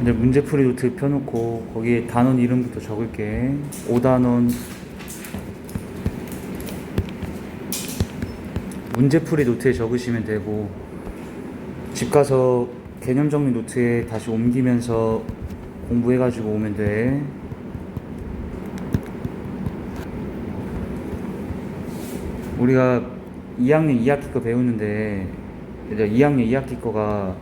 이제 문제풀이 노트 펴놓고 거기에 단원 이름부터 적을게. 5단원 문제풀이 노트에 적으시면 되고, 집 가서 개념 정리 노트에 다시 옮기면서 공부해가지고 오면 돼. 우리가 2학년 2학기 거 배우는데, 이제 2학년 2학기 거가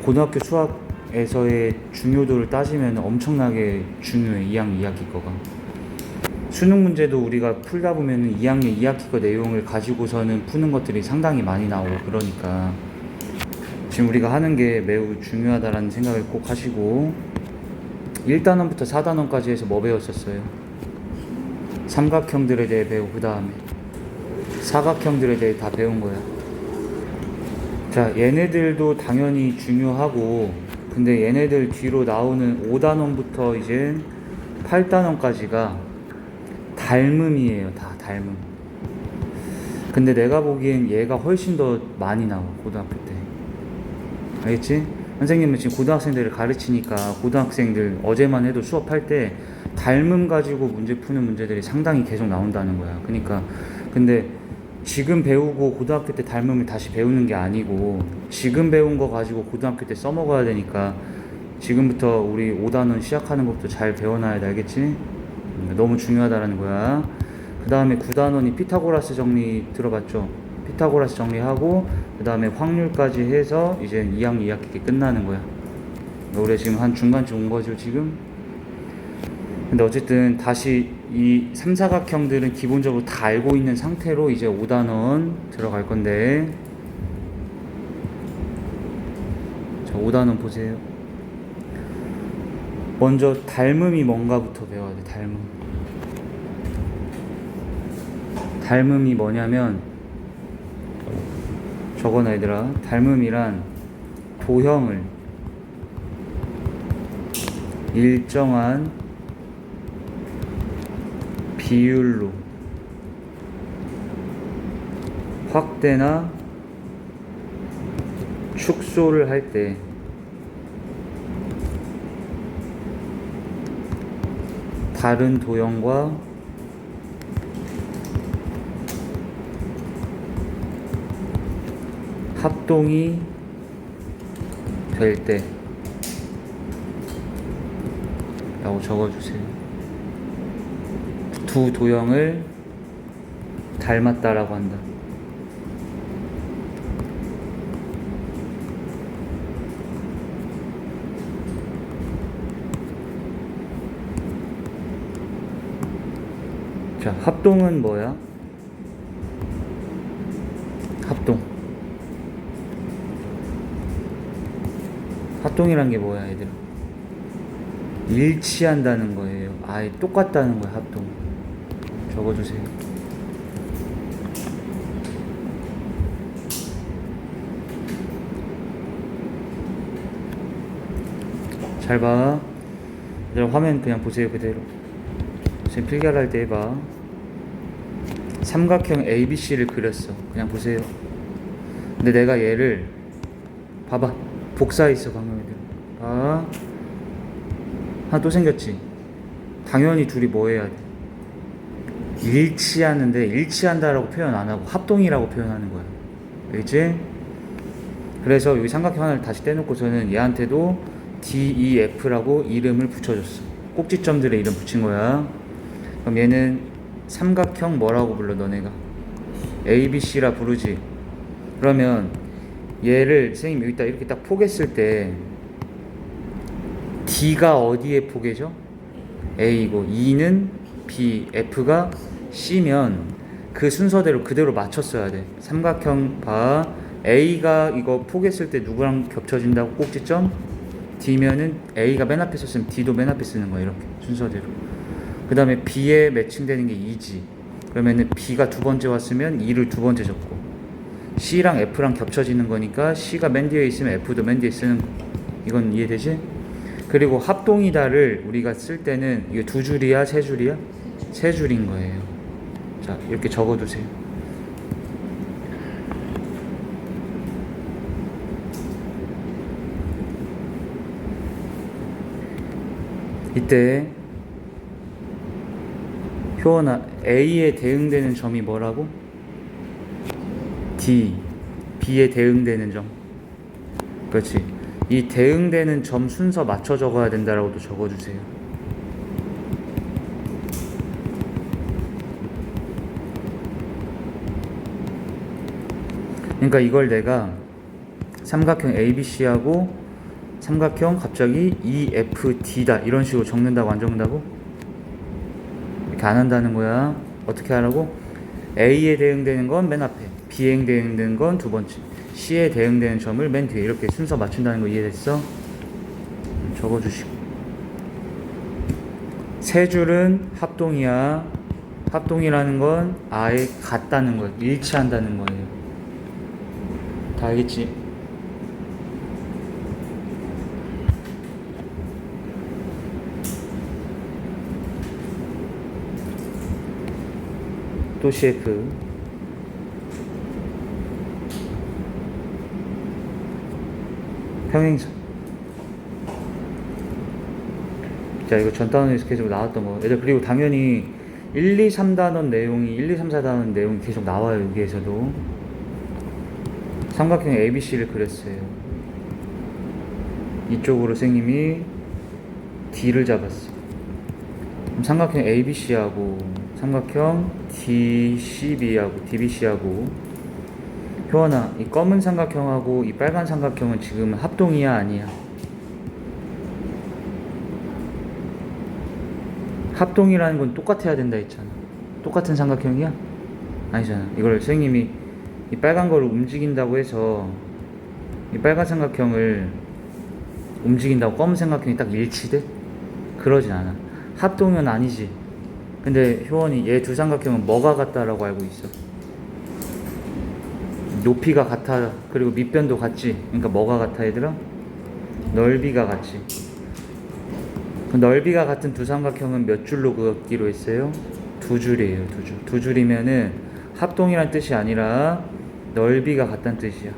고등학교 수학에서의 중요도를 따지면 엄청나게 중요해. 2학년 2학기 거가 수능 문제도 우리가 풀다 보면 2학년 2학기 거 내용을 가지고서는 푸는 것들이 상당히 많이 나오고, 그러니까 지금 우리가 하는 게 매우 중요하다라는 생각을 꼭 하시고, 1단원부터 4단원까지 해서 뭐 배웠었어요? 삼각형들에 대해 배우고, 그 다음에 사각형들에 대해 다 배운 거야. 자, 얘네들도 당연히 중요하고, 근데 얘네들 뒤로 나오는 5단원부터 이제 8단원까지가 닮음이에요. 다 닮음. 근데 내가 보기엔 얘가 훨씬 더 많이 나와, 고등학교 때. 알겠지? 선생님은 지금 고등학생들을 가르치니까 고등학생들 어제만 해도 수업할 때 닮음 가지고 문제 푸는 문제들이 상당히 계속 나온다는 거야. 그러니까 근데 지금 배우고 고등학교 때 닮음을 다시 배우는 게 아니고, 지금 배운 거 가지고 고등학교 때 써먹어야 되니까 지금부터 우리 5단원 시작하는 것도 잘 배워놔야 돼. 알겠지? 너무 중요하다라는 거야. 그 다음에 9단원이 피타고라스 정리 들어봤죠? 피타고라스 정리하고 그 다음에 확률까지 해서 이제 2학년 2학기 끝나는 거야. 우리 지금 한 중간쯤 온 거죠 지금. 근데 어쨌든 다시 이 삼사각형들은 기본적으로 다 알고 있는 상태로 이제 5단원 들어갈 건데, 자 5단원 보세요. 먼저 닮음이 뭔가부터 배워야 돼. 닮음이 뭐냐면, 적어놔 얘들아. 닮음이란 도형을 일정한 비율로 확대나 축소를 할 때 다른 도형과 합동이 될 때 라고 적어주세요. 두 도형을 닮았다라고 한다. 자, 합동은 뭐야? 합동이란 게 뭐야, 얘들아? 일치한다는 거예요. 아예 똑같다는 거야, 합동. 적어주세요. 잘 봐. 얘들아, 화면 그냥 보세요, 그대로. 지금 필기할 때 해봐. 삼각형 ABC를 그렸어. 그냥 보세요. 근데 내가 얘를 봐봐. 복사했어, 방금 애들. 봐. 하나 또 생겼지? 당연히 둘이 뭐 해야 돼? 일치하는데, 일치한다라고 표현 안 하고 합동이라고 표현하는 거야. 알겠지? 그래서 여기 삼각형 하나를 다시 떼놓고서는 얘한테도 DEF라고 이름을 붙여줬어. 꼭지점들의 이름 붙인 거야. 그럼 얘는 삼각형 뭐라고 불러, 너네가? ABC라 부르지. 그러면 얘를 선생님이 여기다 이렇게 딱 포개했을 때 D가 어디에 포개죠? A고, E는 B, F가 C면 그 순서대로 그대로 맞췄어야 돼. 삼각형 봐. A가 이거 포개했을 때 누구랑 겹쳐진다고? 꼭지점? D면은 A가 맨 앞에 썼으면 D도 맨 앞에 쓰는 거야. 이렇게 순서대로. 그 다음에 B에 매칭되는 게 E지. 그러면은 B가 두 번째 왔으면 E를 두 번째 적고, C랑 F랑 겹쳐지는 거니까 C가 맨 뒤에 있으면 F도 맨 뒤에 쓰는 거. 이건 이해되지? 그리고 합동이다를 우리가 쓸 때는 이게 두 줄이야, 세 줄이야? 세 줄인 거예요. 자, 이렇게 적어두세요. 이때 효원아, A에 대응되는 점이 뭐라고? D. B에 대응되는 점. 그렇지. 이 대응되는 점 순서 맞춰 적어야 된다라고도 적어주세요. 그러니까 이걸 내가 삼각형 ABC하고 삼각형 갑자기 EFD다 이런 식으로 적는다고 안 적는다고? 이렇게 안 한다는 거야. 어떻게 하라고? A에 대응되는 건 맨 앞에, B에 대응되는 건 두 번째, C에 대응되는 점을 맨 뒤에 이렇게 순서 맞춘다는 거 이해됐어? 적어주시고. 세 줄은 합동이야. 합동이라는 건 아예 같다는 거예요. 일치한다는 거예요. 다 알겠지? 또 CF 평행선. 자, 이거 전 단원에서 계속 나왔던 거. 얘들 그리고 당연히 1, 2, 3단원 내용이 1, 2, 3, 4단원 내용이 계속 나와요. 여기에서도 삼각형 ABC를 그렸어요. 이쪽으로 선생님이 D를 잡았어. 그럼 삼각형 ABC하고 삼각형 DCB하고 DBC하고 효원아, 이 검은 삼각형하고 이 빨간 삼각형은 지금 합동이야 아니야? 합동이라는 건 똑같아야 된다 했잖아. 똑같은 삼각형이야? 아니잖아. 이걸 선생님이 이 빨간 거를 움직인다고 해서 이 빨간 삼각형을 움직인다고 검은 삼각형이 딱 일치돼? 그러진 않아. 합동은 아니지. 근데 효원이 얘 두 삼각형은 뭐가 같다라고 알고 있어? 높이가 같아. 그리고 밑변도 같지. 그러니까 뭐가 같아 얘들아? 넓이가 같지. 그 넓이가 같은 두 삼각형은 몇 줄로 그었기로 했어요? 두 줄이에요. 두 줄. 두 줄이면은 합동이란 뜻이 아니라 넓이가 같다는 뜻이야.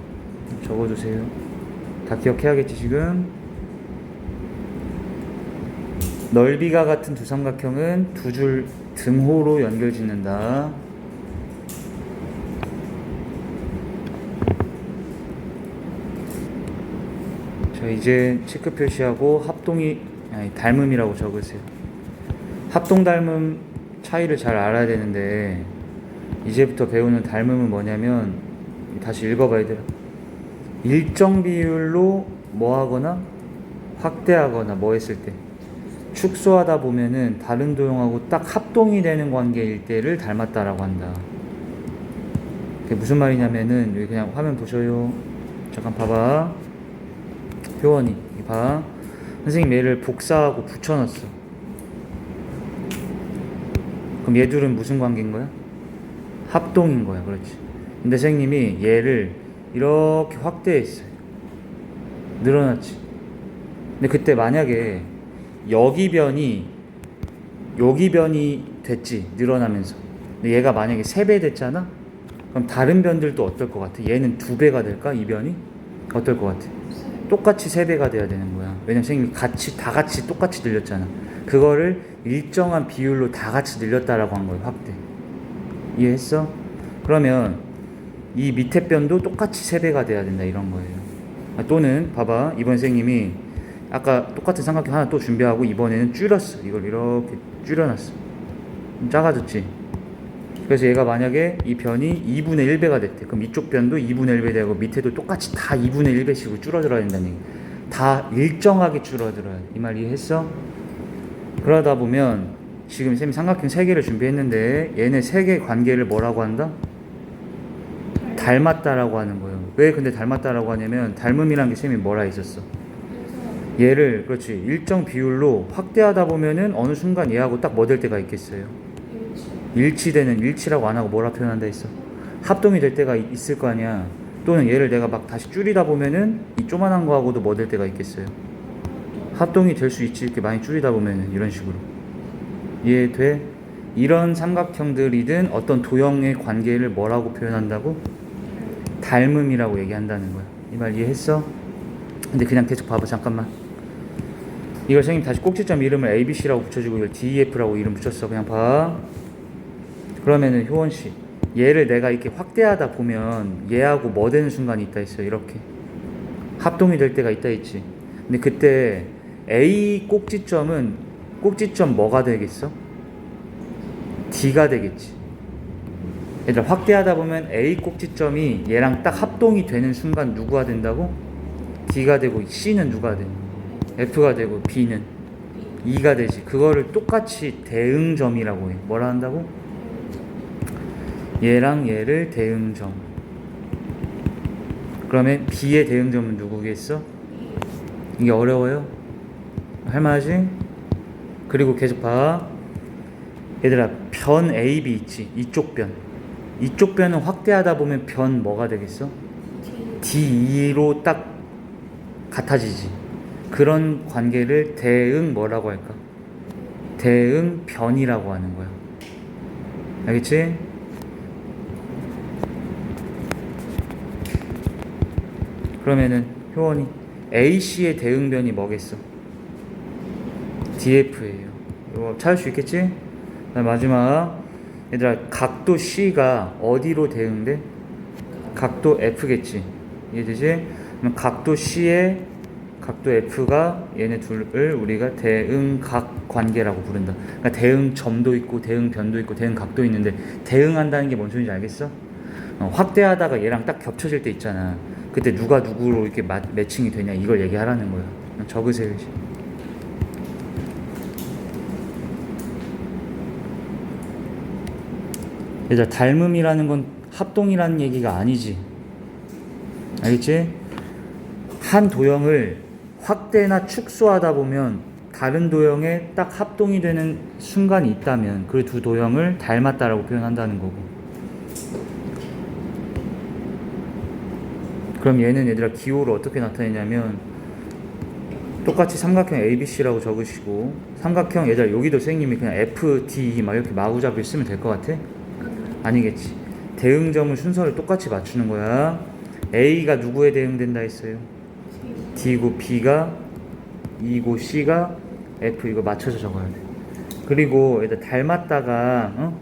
적어두세요. 다 기억해야겠지 지금? 넓이가 같은 두 삼각형은 두 줄 등호로 연결 짓는다. 자, 이제 체크 표시하고 닮음이라고 적으세요. 합동 닮음 차이를 잘 알아야 되는데 이제부터 배우는 닮음은 뭐냐면 다시 읽어봐야 돼요. 일정 비율로 뭐 하거나 확대하거나 뭐 했을 때 축소하다 보면은 다른 도형하고 딱 합동이 되는 관계일 때를 닮았다라고 한다. 그게 무슨 말이냐면은 여기 그냥 화면 보셔요. 잠깐 봐봐. 효원이 봐. 선생님 얘를 복사하고 붙여놨어. 그럼 얘들은 무슨 관계인 거야? 합동인 거야. 그렇지. 근데 선생님이 얘를 이렇게 확대했어요. 늘어났지. 근데 그때 만약에 여기 변이 됐지. 늘어나면서. 근데 얘가 만약에 3배 됐잖아? 그럼 다른 변들도 어떨 것 같아? 얘는 2배가 될까? 이 변이? 어떨 것 같아? 똑같이 3배가 돼야 되는 거야. 왜냐면 선생님이 다 같이 똑같이 늘렸잖아. 그거를 일정한 비율로 다 같이 늘렸다라고 한 거예요. 확대. 이해했어? 그러면 이 밑에 변도 똑같이 3배가 돼야 된다 이런 거예요. 또는 봐봐. 이번 선생님이 아까 똑같은 삼각형 하나 또 준비하고 이번에는 줄였어. 이걸 이렇게 줄여놨어. 작아졌지? 그래서 얘가 만약에 이 변이 2분의 1배가 됐대. 그럼 이쪽 변도 2분의 1배 되고 밑에도 똑같이 다 2분의 1배씩으로 줄어들어야 된다는 얘기. 다 일정하게 줄어들어야 돼. 이 말 이해했어? 그러다 보면 지금 쌤이 삼각형 3개를 준비했는데 얘네 3개 관계를 뭐라고 한다? 닮았다라고 하는 거예요. 왜 근데 닮았다라고 하냐면 닮음이란 게 쌤이 뭐라 했었어? 얘를 그렇지 일정 비율로 확대하다 보면은 어느 순간 얘하고 딱 뭐 될 때가 있겠어요? 일치되는, 일치라고 안 하고 뭐라 표현한다 했어? 합동이 될 때가 있을 거 아니야. 또는 얘를 내가 막 다시 줄이다 보면은 이 조만한 거하고도 뭐 될 때가 있겠어요? 합동이 될 수 있지. 이렇게 많이 줄이다 보면은 이런 식으로. 이해돼? 이런 삼각형들이든 어떤 도형의 관계를 뭐라고 표현한다고? 닮음이라고 얘기한다는 거야. 이 말 이해했어? 근데 그냥 계속 봐봐. 잠깐만. 이걸 선생님 다시 꼭지점 이름을 ABC라고 붙여주고 이걸 DEF라고 이름 붙였어. 그냥 봐. 그러면은 효원씨, 얘를 내가 이렇게 확대하다 보면 얘하고 뭐 되는 순간이 있다 했어요. 이렇게 합동이 될 때가 있다 했지. 근데 그때 A 꼭지점은 꼭지점 뭐가 되겠어? D가 되겠지. 얘들아, 확대하다 보면 A 꼭지점이 얘랑 딱 합동이 되는 순간 누구가 된다고? D가 되고, C는 누가 돼? F가 되고, B는 E가 되지. 그거를 똑같이 대응점이라고 해. 뭐라 한다고? 얘랑 얘를 대응점. 그러면 B의 대응점은 누구겠어? 이게 어려워요? 할만하지? 그리고 계속 봐. 얘들아, 변 AB 있지? 이쪽 변. 이쪽 변은 확대하다 보면 변 뭐가 되겠어? D2로 딱 같아지지. 그런 관계를 대응 뭐라고 할까? 대응 변이라고 하는 거야. 알겠지? 그러면은 효원이 AC의 대응변이 뭐겠어? DF예요. 이거 찾을 수 있겠지? 마지막, 얘들아, 각도 C가 어디로 대응돼? 각도 F겠지. 이해되지? 그럼 각도 C의 각도 F가 얘네 둘을 우리가 대응각 관계라고 부른다. 그러니까 대응점도 있고 대응변도 있고 대응각도 있는데, 대응한다는 게 뭔 소리인지 알겠어? 확대하다가 얘랑 딱 겹쳐질 때 있잖아. 그때 누가 누구로 이렇게 매칭이 되냐, 이걸 얘기하라는 거야. 적으세요. 얘들아, 닮음이라는 건 합동이라는 얘기가 아니지. 알겠지? 한 도형을 확대나 축소하다 보면 다른 도형에 딱 합동이 되는 순간이 있다면 그 두 도형을 닮았다라고 표현한다는 거고. 그럼 얘는 얘들아 기호를 어떻게 나타내냐면, 똑같이 삼각형 ABC라고 적으시고, 삼각형 얘들아 여기도 선생님이 그냥 FD 막 이렇게 마구잡이 쓰면 될 것 같아? 아니겠지. 대응점은 순서를 똑같이 맞추는 거야. A가 누구에 대응된다 했어요? D고, B가 E고, C가 F. 이거 맞춰서 적어야 돼. 그리고 얘들 닮았다가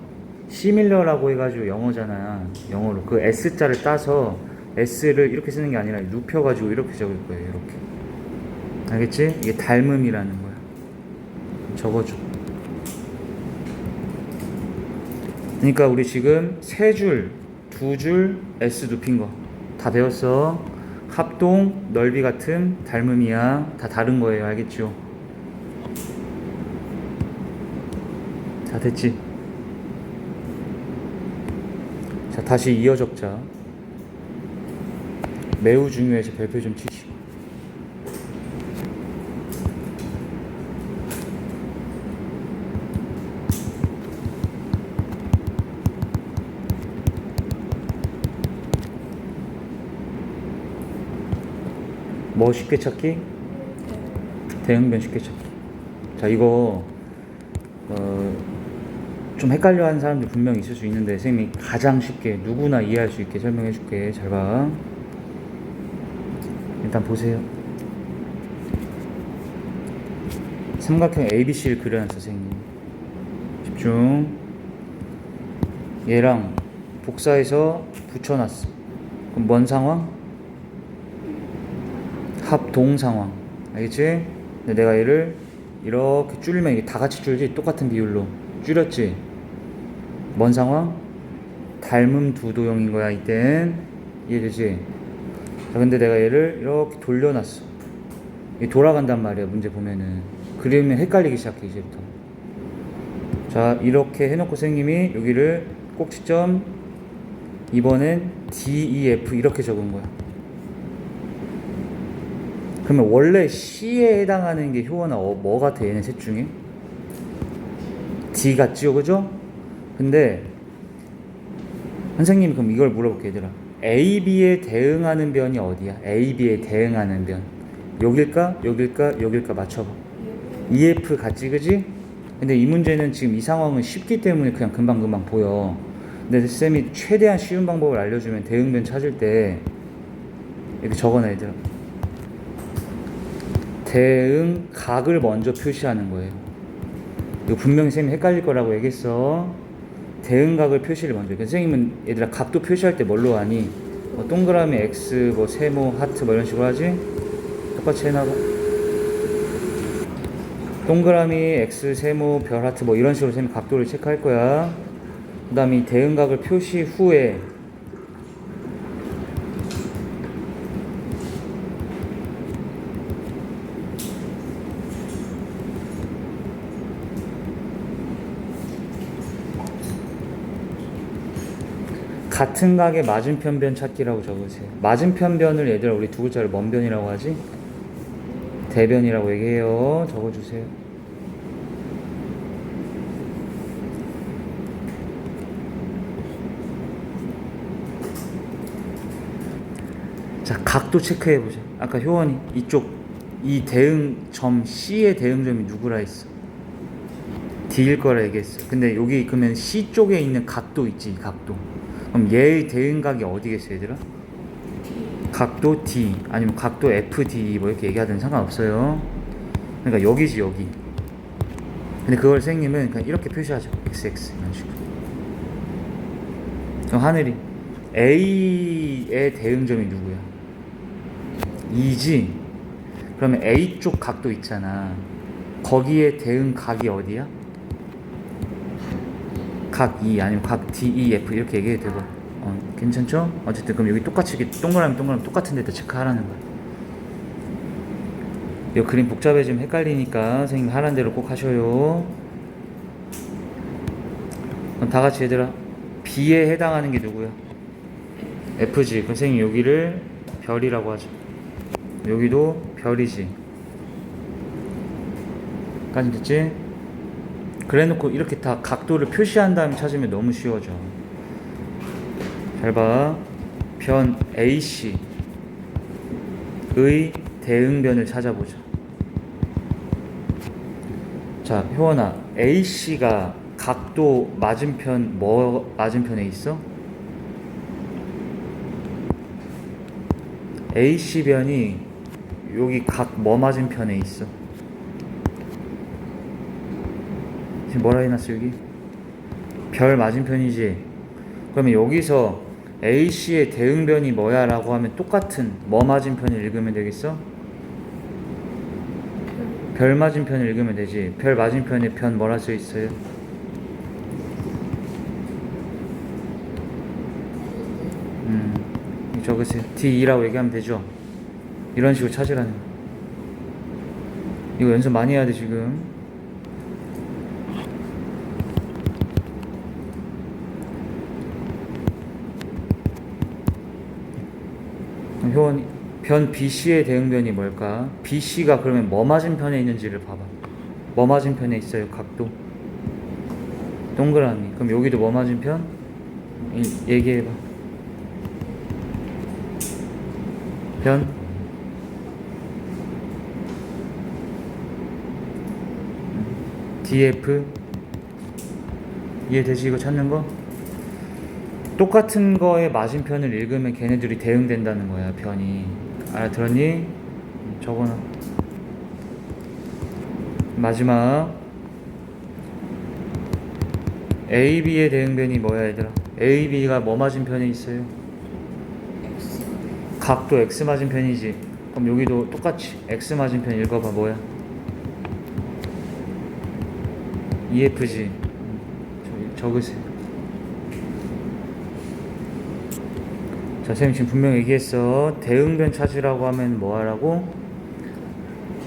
시밀러라고 해가지고 영어잖아. 영어로 그 S자를 따서 S를 이렇게 쓰는 게 아니라 눕혀가지고 이렇게 적을 거예요. 이렇게. 알겠지? 이게 닮음이라는 거야. 적어줘. 그러니까 우리 지금 세 줄, 두 줄 S 눕힌 거 다 배웠어. 합동, 넓이 같음, 닮음이야. 다 다른 거예요. 알겠죠? 다 됐지? 자, 다시 이어 적자. 매우 중요해서 별표 좀 치시고. 뭐 쉽게 찾기? 대응변 쉽게 찾기. 자, 이거 좀 헷갈려하는 사람들 분명히 있을 수 있는데 선생님이 가장 쉽게 누구나 이해할 수 있게 설명해 줄게. 잘 봐. 일단 보세요. 삼각형 ABC를 그려놨어 선생님. 집중. 얘랑 복사해서 붙여놨어. 그럼 뭔 상황? 합동 상황. 알겠지? 근데 내가 얘를 이렇게 줄이면 이게 다 같이 줄지. 똑같은 비율로 줄였지. 뭔 상황? 닮음 두 도형인 거야 이땐. 이해되지? 자, 근데 내가 얘를 이렇게 돌려놨어. 이게 돌아간단 말이야. 문제 보면은 그리면 헷갈리기 시작해 이제부터. 자, 이렇게 해놓고 선생님이 여기를 꼭지점, 이번엔 DEF 이렇게 적은 거야. 그러면 원래 C에 해당하는 게 효원아 뭐 같아? 얘네 셋 중에 D 같지요, 그죠? 근데 선생님이 그럼 이걸 물어볼게. 얘들아, A, B에 대응하는 변이 어디야? A, B에 대응하는 변 여길까? 여길까? 여길까? 맞춰봐. EF 같지, 그지? 근데 이 문제는 지금 이 상황은 쉽기 때문에 그냥 금방금방 보여. 근데 쌤이 최대한 쉬운 방법을 알려주면 대응변 찾을 때 이렇게 적어놔. 얘들아, 대응각을 먼저 표시하는 거예요. 이거 분명히 선생님이 헷갈릴 거라고 얘기했어. 대응각을 표시를 먼저. 선생님은 얘들아 각도 표시할 때 뭘로 하니? 뭐 동그라미 X, 뭐 세모, 하트 뭐 이런 식으로 하지? 똑같이 해놔봐. 동그라미 X, 세모, 별, 하트 뭐 이런 식으로 선생님이 각도를 체크할 거야. 그 다음에 이 대응각을 표시 후에 같은 각의 맞은편변 찾기라고 적으세요. 맞은편변을 얘들아 우리 두 글자를 뭔 변이라고 하지? 대변이라고 얘기해요. 적어주세요. 자, 각도 체크해보자. 아까 효원이 이쪽 이 대응점 C의 대응점이 누구라 했어? D일 거라 얘기했어. 근데 여기 그러면 C 쪽에 있는 각도 있지, 각도. 그럼 얘의 대응각이 어디겠어, 얘들아? 각도 D 아니면 각도 FD 뭐 이렇게 얘기하든 상관없어요. 그러니까 여기지, 여기. 근데 그걸 선생님은 그냥 이렇게 표시하죠. XX 이런 식으로. 그럼 하늘이 A의 대응점이 누구야? E지. 그러면 A 쪽 각도 있잖아. 거기에 대응각이 어디야? 각 E 아니면 각 DEF 이렇게 얘기해도 되고. 괜찮죠? 어쨌든 그럼 여기 똑같이 동그라미 똑같은 데다 체크하라는 거야. 이 그림 복잡해지면 헷갈리니까 선생님 하라는 대로 꼭 하셔요. 그럼 다 같이 얘들아 B에 해당하는 게 누구야? F지. 그럼 선생님 여기를 별이라고 하죠. 여기도 별이지. 까지 됐지? 그래 놓고 이렇게 다 각도를 표시한 다음에 찾으면 너무 쉬워져. 잘 봐. 변 AC의 대응변을 찾아보자. 자, 효원아, AC가 각도 맞은편 뭐 맞은편에 있어? AC변이 여기 각 뭐 맞은편에 있어? 지금 뭐라 해놨어 여기? 별 맞은편이지. 그러면 여기서 AC의 대응변이 뭐야 라고 하면 똑같은 뭐 맞은편을 읽으면 되겠어? 별 맞은편을 읽으면 되지. 별 맞은편에 편 뭐라 써 있어요? 적으세요. D2라고 얘기하면 되죠. 이런 식으로 찾으라는 거야. 이거 연습 많이 해야 돼 지금. 효원 변 BC의 대응변이 뭘까? BC가 그러면 뭐 맞은편에 있는지를 봐봐. 뭐 맞은편에 있어요? 각도 동그라미. 그럼 여기도 뭐 맞은편? 얘기해봐. 변 DF 이해되지? 이거 찾는 거? 똑같은 거에 맞은편을 읽으면 걔네들이 대응된다는 거야. 변이 알아들었니? 적어놔. 마지막 AB의 대응변이 뭐야 얘들아? AB가 뭐 맞은편에 있어요? X. 각도 X 맞은편이지. 그럼 여기도 똑같이 X 맞은편 읽어봐. 뭐야? EFG. 적으세요. 자, 선생님 지금 분명히 얘기했어. 대응변 찾으라고 하면 뭐 하라고?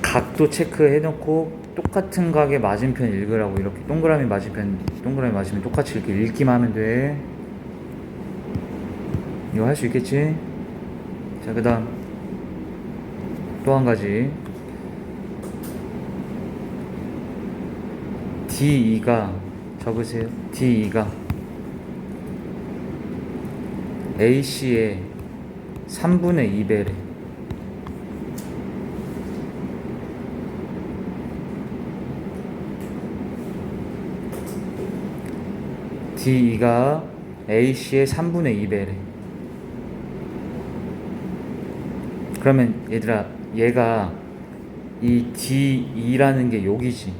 각도 체크해놓고 똑같은 각의 맞은편 읽으라고. 이렇게 동그라미 맞으면 똑같이 이렇게 읽기만 하면 돼. 이거 할 수 있겠지? 자, 그 다음 또 한 가지. D2가 적으세요. D2가 AC의 3분의 2배래. D2가 AC의 3분의 2배래. 그러면 얘들아 얘가 이 D2라는 게 여기지.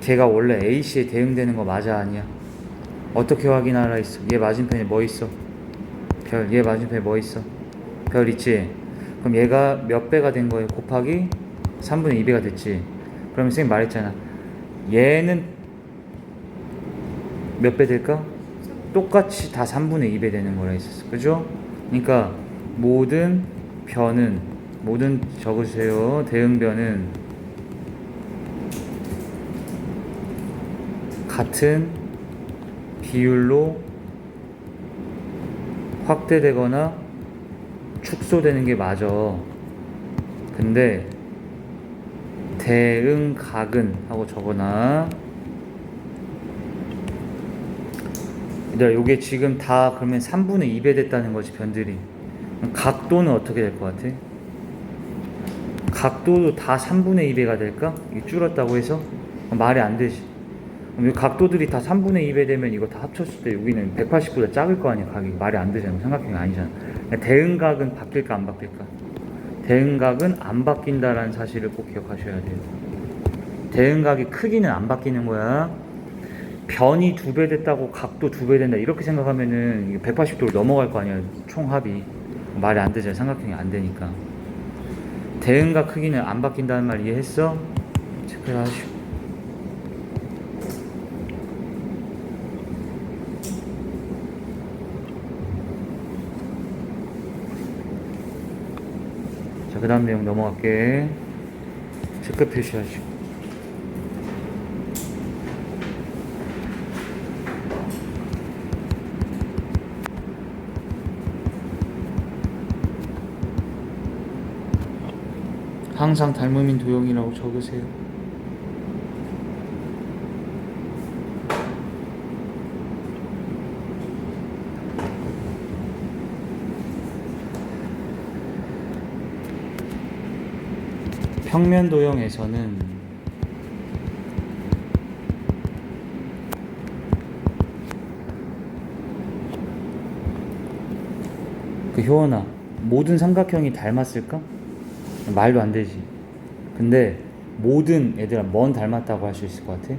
걔가 원래 A씨에 대응되는 거 맞아 아니야? 어떻게 확인하라 했어? 얘 맞은편에 뭐 있어? 별. 얘 맞은편에 뭐 있어? 별 있지? 그럼 얘가 몇 배가 된 거예요? 곱하기 3분의 2배가 됐지. 그러면 선생님 말했잖아. 얘는 몇 배 될까? 똑같이 다 3분의 2배 되는 거라 했었어. 그죠? 그러니까 모든 변은, 모든 적으세요. 대응변은 같은 비율로 확대되거나 축소되는 게 맞아. 근데 대응각은 하고 적어놔. 얘들아, 요게 지금 다 그러면 3분의 2배 됐다는 거지, 변들이. 각도는 어떻게 될 것 같아? 각도도 다 3분의 2배가 될까? 이게 줄었다고 해서? 말이 안 되지. 그럼 이 각도들이 다 3분의 2배 되면 이거 다 합쳤을 때 여기는 180보다 작을 거 아니야, 각이. 말이 안 되잖아. 삼각형이 아니잖아. 대응각은 바뀔까, 안 바뀔까? 대응각은 안 바뀐다라는 사실을 꼭 기억하셔야 돼요. 대응각의 크기는 안 바뀌는 거야. 변이 2배 됐다고 각도 2배 된다 이렇게 생각하면은 180도를 넘어갈 거 아니야, 총합이. 말이 안 되잖아. 삼각형이 안 되니까. 대응각 크기는 안 바뀐다는 말 이해했어? 체크를 하시고. 자, 그 다음 내용 넘어갈게. 체크 표시하시고. 항상 닮음인 도형이라고 적으세요. 평면 도형에서는 그 효원아, 모든 삼각형이 닮았을까? 말도 안 되지. 근데 모든 얘들아, 뭔 닮았다고 할 수 있을 것 같아?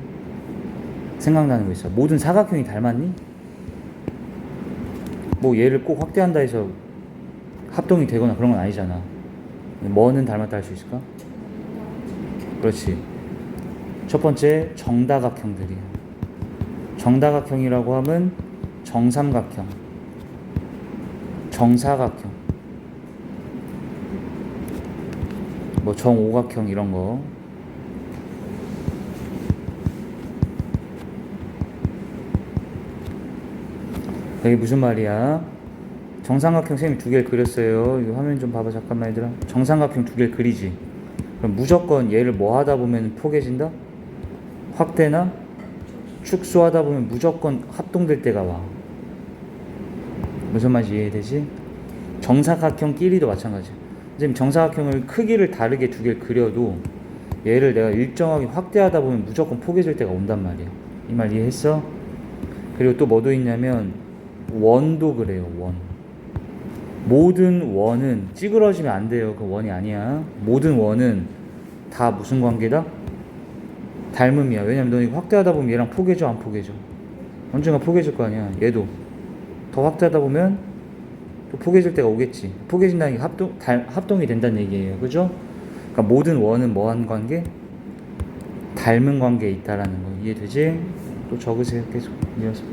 생각나는 거 있어. 모든 사각형이 닮았니? 뭐 얘를 꼭 확대한다 해서 합동이 되거나 그런 건 아니잖아. 뭐는 닮았다 할 수 있을까? 그렇지. 첫 번째, 정다각형들이야. 정다각형이라고 하면 정삼각형, 정사각형, 뭐 정오각형 이런 거. 이게 무슨 말이야? 정삼각형 선생님이 2개를 그렸어요. 이 화면 좀 봐봐. 잠깐만 얘들아. 정삼각형 2개를 그리지. 그럼 무조건 얘를 뭐 하다 보면 포개진다? 확대나 축소하다 보면 무조건 합동될 때가 와. 무슨 말인지 이해되지? 정사각형끼리도 마찬가지야. 선생님, 정사각형을 크기를 다르게 2개를 그려도 얘를 내가 일정하게 확대하다 보면 무조건 포개질 때가 온단 말이야. 이 말 이해했어? 그리고 또 뭐도 있냐면 원도 그래요. 원. 모든 원은 찌그러지면 안 돼요. 그 원이 아니야. 모든 원은 다 무슨 관계다? 닮음이야. 왜냐면 너 이거 확대하다 보면 얘랑 포개져, 안 포개져? 언젠가 포개질 거 아니야. 얘도 더 확대하다 보면 또 포개질 때가 오겠지. 포개진다는 게 합동이 된다는 얘기예요. 그죠? 그러니까 모든 원은 뭐한 관계? 닮은 관계에 있다라는 거. 이해되지? 또 적으세요. 계속 이어서.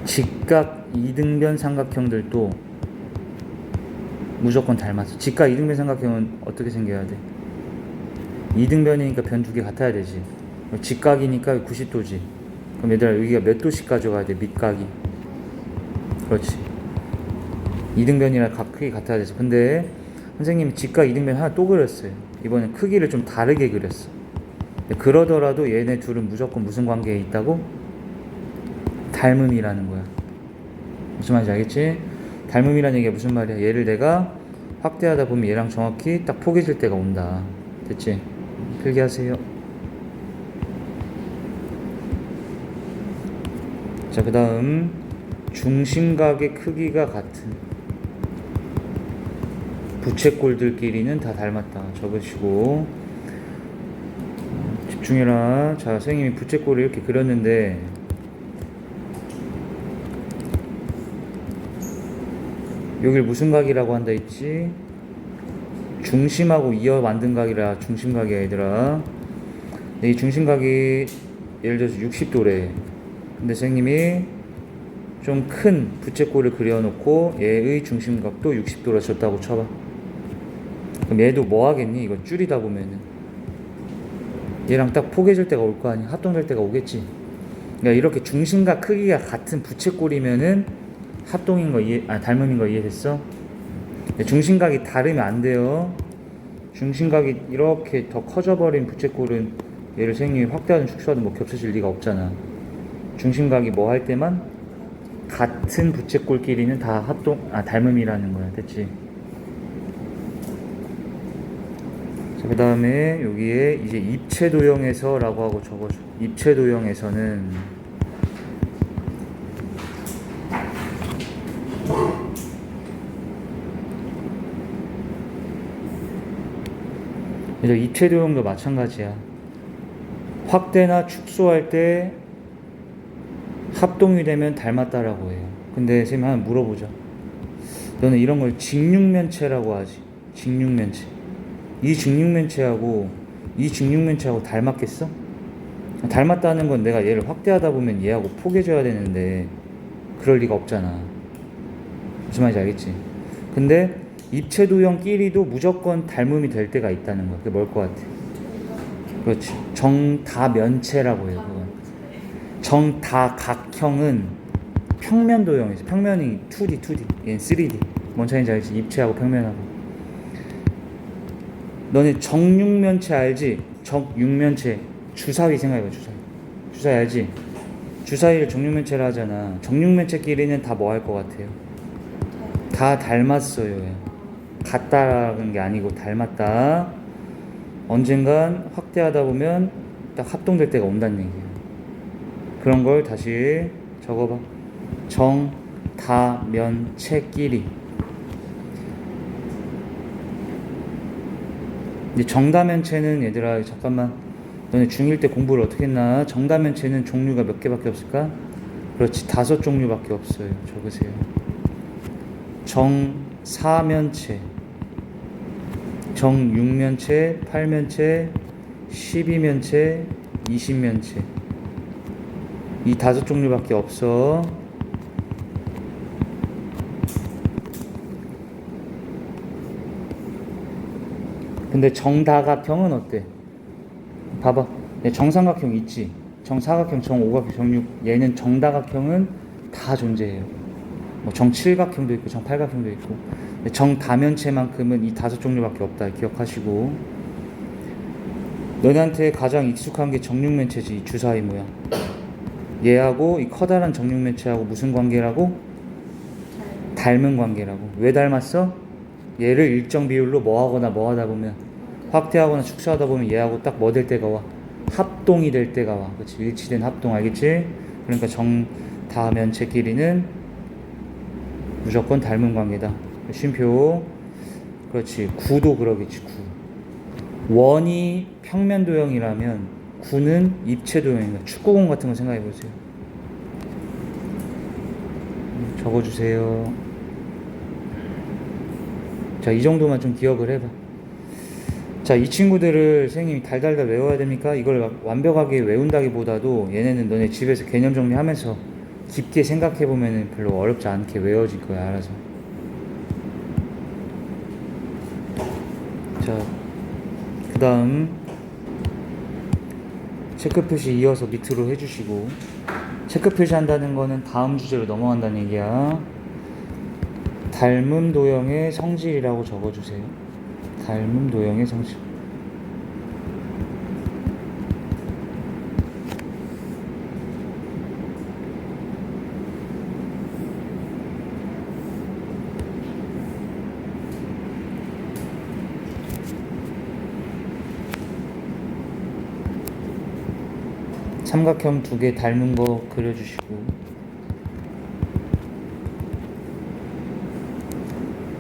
직각 이등변 삼각형들도 무조건 닮았어. 직각 이등변 삼각형은 어떻게 생겨야 돼? 이등변이니까 변 2개 같아야 되지. 직각이니까 90도지. 그럼 얘들아, 여기가 몇 도씩 가져가야 돼? 밑각이. 그렇지. 이등변이랑 각 크기 같아야 돼서. 근데 선생님이 직각 이등변 하나 또 그렸어요. 이번엔 크기를 좀 다르게 그렸어. 그러더라도 얘네 둘은 무조건 무슨 관계에 있다고? 닮음이라는 거야. 무슨 말인지 알겠지? 닮음이라는 얘기가 무슨 말이야? 얘를 내가 확대하다 보면 얘랑 정확히 딱 포개질 때가 온다. 됐지? 필기하세요. 자, 그 다음 중심각의 크기가 같은 부채꼴들끼리는 다 닮았다 적으시고 집중해라. 자, 선생님이 부채꼴을 이렇게 그렸는데 여길 무슨 각이라고 한다 했지? 중심하고 이어 만든 각이라 중심각이야 얘들아. 이 중심각이 예를 들어서 60도래. 근데 선생님이 좀 큰 부채꼴을 그려놓고 얘의 중심각도 60도라 줬다고 쳐봐. 그럼 얘도 뭐 하겠니? 이건 줄이다 보면은 얘랑 딱 포개질 때가 올 거 아니야. 합동될 때가 오겠지. 그러니까 이렇게 중심각 크기가 같은 부채꼴이면은 합동인 거 닮음인 거 이해됐어? 중심각이 다르면 안 돼요. 중심각이 이렇게 더 커져버린 부채꼴은 얘를 선생님이 확대하든 축소하든 뭐 겹쳐질 리가 없잖아. 중심각이 뭐 할 때만 같은 부채꼴끼리는 다 닮음이라는 거야. 됐지? 자, 그 다음에 여기에 이제 입체도형에서 라고 하고 적어줘. 입체도형에서는 입체도형도 마찬가지야. 확대나 축소할 때 합동이 되면 닮았다라고 해요. 근데 선생님 하나 물어보자. 너는 이런 걸 직육면체라고 하지. 직육면체. 이 직육면체하고 이 직육면체하고 닮았겠어? 닮았다는 건 내가 얘를 확대하다 보면 얘하고 포개줘야 되는데 그럴 리가 없잖아. 무슨 말인지 알겠지? 근데 입체도형끼리도 무조건 닮음이 될 때가 있다는 거야. 그게 뭘 것 같아? 그렇지. 정다면체라고 해요. 그건. 정다각형은 평면도형이지. 평면이 2D. 얘는 3D. 뭔 차이인지 알지? 입체하고 평면하고. 너네 정육면체 알지? 정육면체. 주사위 생각해봐. 주사위 알지? 주사위를 정육면체라 하잖아. 정육면체끼리는 다 뭐 할 것 같아요? 다 닮았어요. 같다라는 게 아니고 닮았다. 언젠간 확대하다 보면 딱 합동될 때가 온다는 얘기야. 그런 걸 다시 적어봐. 정다면체끼리. 이제 정다면체는 얘들아 잠깐만, 너네 중1 때 공부를 어떻게 했나? 정다면체는 종류가 몇 개밖에 없을까? 그렇지, 5종류밖에 없어요. 적으세요. 정사면체, 정육면체, 8면체, 12면체, 20면체. 이 5종류밖에 없어. 근데 정다각형은 어때? 봐봐. 정삼각형 있지? 정사각형, 정오각형, 정육. 얘는 정다각형은 다 존재해요. 뭐 정칠각형도 있고 정팔각형도 있고. 정다면체만큼은 이 5종류밖에 없다. 기억하시고. 너네한테 가장 익숙한 게 정육면체지. 이 주사위 모양. 얘하고 이 커다란 정육면체하고 무슨 관계라고? 닮은 관계라고. 왜 닮았어? 얘를 일정 비율로 뭐하거나 뭐하다 보면, 확대하거나 축소하다 보면 얘하고 딱 뭐 될 때가 와? 합동이 될 때가 와. 그렇지? 일치된 합동. 알겠지? 그러니까 정다면체끼리는 무조건 닮은 관계다. 쉼표. 그렇지. 구도 그러겠지. 구. 원이 평면도형이라면 구는 입체도형이다. 축구공 같은 거 생각해 보세요. 적어주세요. 자, 이 정도만 좀 기억을 해봐. 자, 이 친구들을 선생님이 달달달 외워야 됩니까? 이걸 완벽하게 외운다기보다도 얘네는 너네 집에서 개념 정리하면서 깊게 생각해보면 별로 어렵지 않게 외워질 거야. 알아서. 자, 그 다음 체크 표시 이어서 밑으로 해주시고, 체크 표시 한다는 거는 다음 주제로 넘어간다는 얘기야. 닮음 도형의 성질이라고 적어주세요. 닮음 도형의 성질. 삼각형 2개 닮은 거 그려주시고,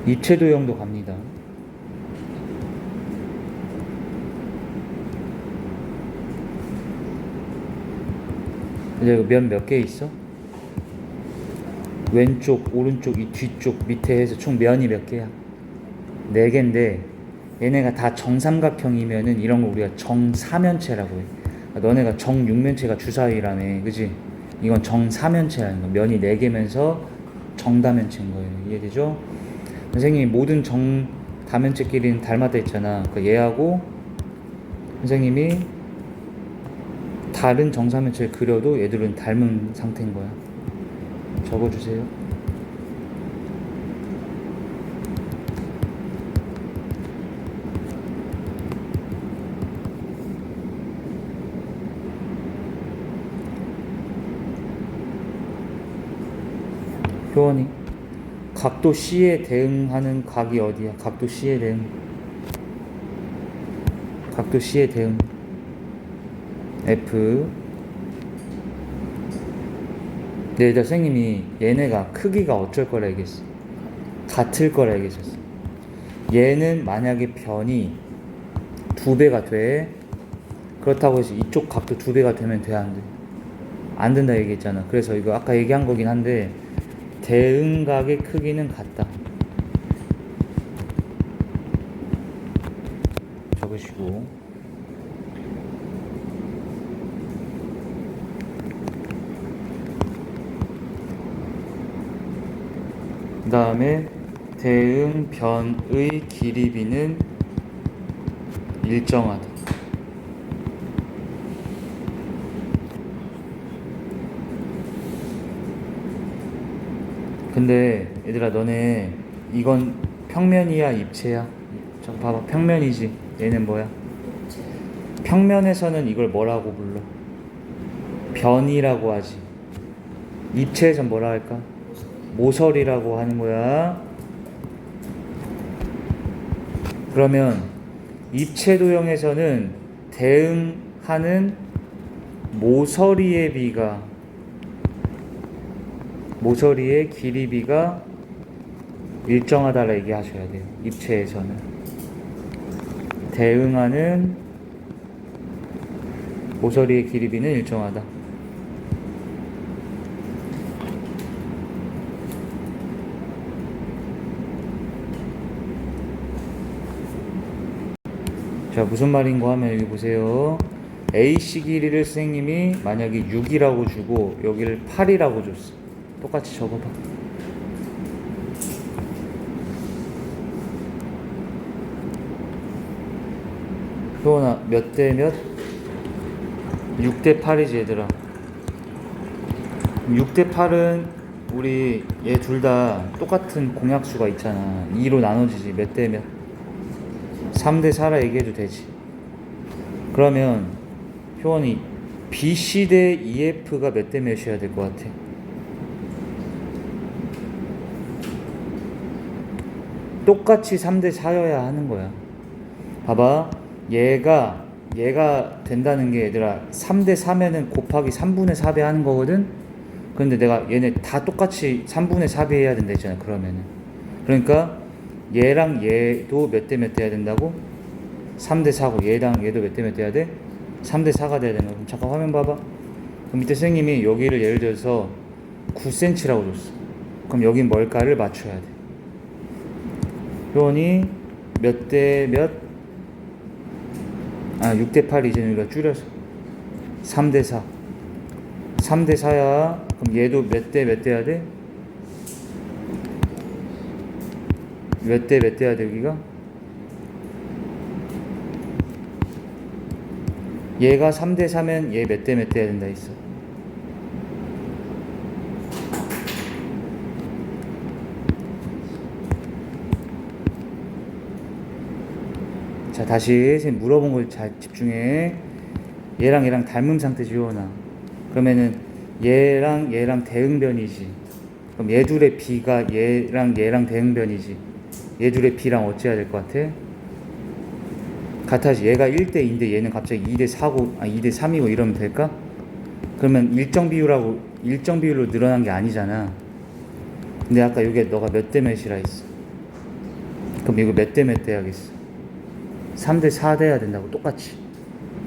입체도형도 갑니다. 이제 면 몇 개 있어? 왼쪽, 오른쪽, 이 뒤쪽, 밑에 해서 총 면이 몇 개야? 4개인데 얘네가 다 정삼각형이면은 이런 거 우리가 정사면체라고 해. 그러니까 너네가 정육면체가 주사위라며, 그지? 이건 정사면체라는 거. 면이 4개면서 정다면체인 거예요. 이해되죠? 선생님이 모든 정다면체끼리는 닮았다 했잖아. 그러니까 얘하고 선생님이 다른 정사면체를 그려도 얘들은 닮은 상태인 거야. 적어주세요. 효원이 각도 C에 대응하는 각이 어디야? 각도 C에 대응. 각도 C에 대응. F. 네, 선생님이 얘네가 크기가 어쩔 거라 얘기했어. 같을 거라 얘기했었어. 얘는 만약에 변이 2배가 돼. 그렇다고 해서 이쪽 각도 2배가 되면 돼, 안 돼? 안 된다 얘기했잖아. 그래서 이거 아까 얘기한 거긴 한데 대응각의 크기는 같다. 적으시고. 그 다음에 대응변의 길이비는 일정하다. 근데 얘들아, 너네 이건 평면이야 입체야? 저거 봐봐, 평면이지. 얘는 뭐야? 평면에서는 이걸 뭐라고 불러? 변이라고 하지. 입체에선 뭐라 할까? 모서리라고 하는 거야. 그러면 입체 도형에서는 대응하는 모서리의 비가, 모서리의 길이비가 일정하다라 얘기하셔야 돼요. 입체에서는 대응하는 모서리의 길이비는 일정하다. 자, 무슨 말인가 하면 여기 보세요. AC 길이를 선생님이 만약에 6이라고 주고 여기를 8이라고 줬어. 똑같이 적어봐. 효원아, 몇 대 몇? 6대 8이지 얘들아. 6대 8은 우리 얘 둘 다 똑같은 공약수가 있잖아. 2로 나눠지지. 몇 대 몇? 3대 4라 얘기해도 되지. 그러면 효원이 BC 대 EF가 몇 대 몇이어야 될 것 같아? 똑같이 3대 4여야 하는 거야. 봐봐, 얘가 된다는 게 얘들아 3대 4면은 곱하기 3분의 4배 하는 거거든. 근데 내가 얘네 다 똑같이 3분의 4배 해야 된다 했잖아. 그러면은 그러니까 얘랑 얘도 몇 대 몇 대 해야 된다고? 3대 4고 얘랑 얘도 몇 대 몇 대 해야 돼? 3대 4가 돼야 되는 거야. 그럼 잠깐 화면 봐봐. 그럼 밑에 선생님이 여기를 예를 들어서 9cm라고 줬어. 그럼 여긴 뭘까를 맞춰야 돼. 효원이 몇 대 몇? 6대 8 이제 우리가 줄여서 3대 4. 3대 4야. 그럼 얘도 몇 대 몇 대 해야 돼? 몇 대 몇 대 해야 돼 여기가? 얘가 3대 4면 얘 몇 대 몇 대 해야 된다 했어. 자, 다시 선생님 물어본 걸 잘 집중해. 얘랑 얘랑 닮은 상태지 효원아. 그러면은 얘랑 대응변이지. 그럼 얘 둘의 B가 얘랑 대응변이지. 얘 둘의 B랑 어찌해야 될 것 같아? 같아지. 얘가 1대 2인데 얘는 갑자기 2대 4고 2대 3이고 이러면 될까? 그러면 일정 비율로 늘어난 게 아니잖아. 근데 아까 여기에 너가 몇 대 몇이라 했어. 그럼 이거 몇 대 몇 대 해야겠어? 3대 4 돼야 된다고. 똑같이.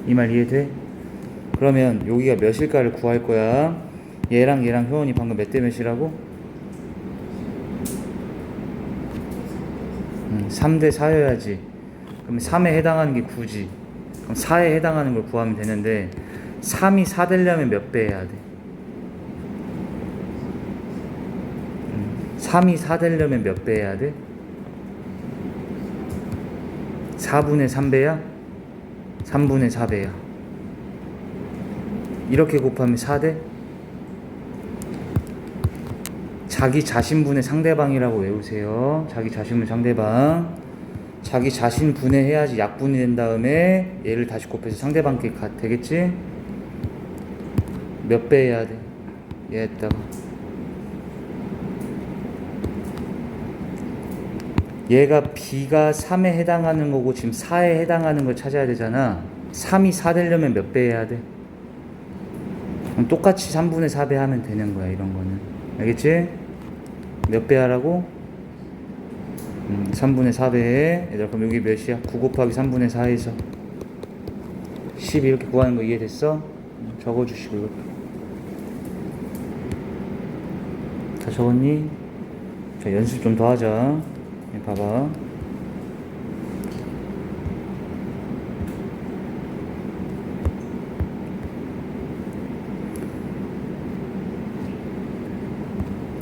이 말 이해돼? 그러면 여기가 몇일까를 구할 거야. 얘랑 얘랑 효원이 방금 몇 대 몇이라고? 3대 4여야지. 그럼 3에 해당하는 게 9지. 그럼 4에 해당하는 걸 구하면 되는데 3이 4 되려면 몇 배 해야 돼? 3이 4 되려면 몇 배 해야 돼? 4분의 3배야? 3분의 4배야. 이렇게 곱하면 4대? 자기 자신분의 상대방이라고 외우세요. 자기 자신분 상대방. 자기 자신 분해해야지 약분이 된 다음에 얘를 다시 곱해서 상대방끼리 되겠지? 몇 배 해야 돼? 얘에다가 얘가 B가 3에 해당하는 거고 지금 4에 해당하는 걸 찾아야 되잖아. 3이 4 되려면 몇 배 해야 돼? 그럼 똑같이 3분의 4배 하면 되는 거야. 이런 거는 알겠지? 몇 배 하라고? 3분의 4배. 얘들아 그럼 여기 몇이야? 9 곱하기 3분의 4에서 10 이렇게 구하는 거 이해됐어? 적어주시고 이렇게 다 적었니? 자 연습 좀 더 하자. 봐봐.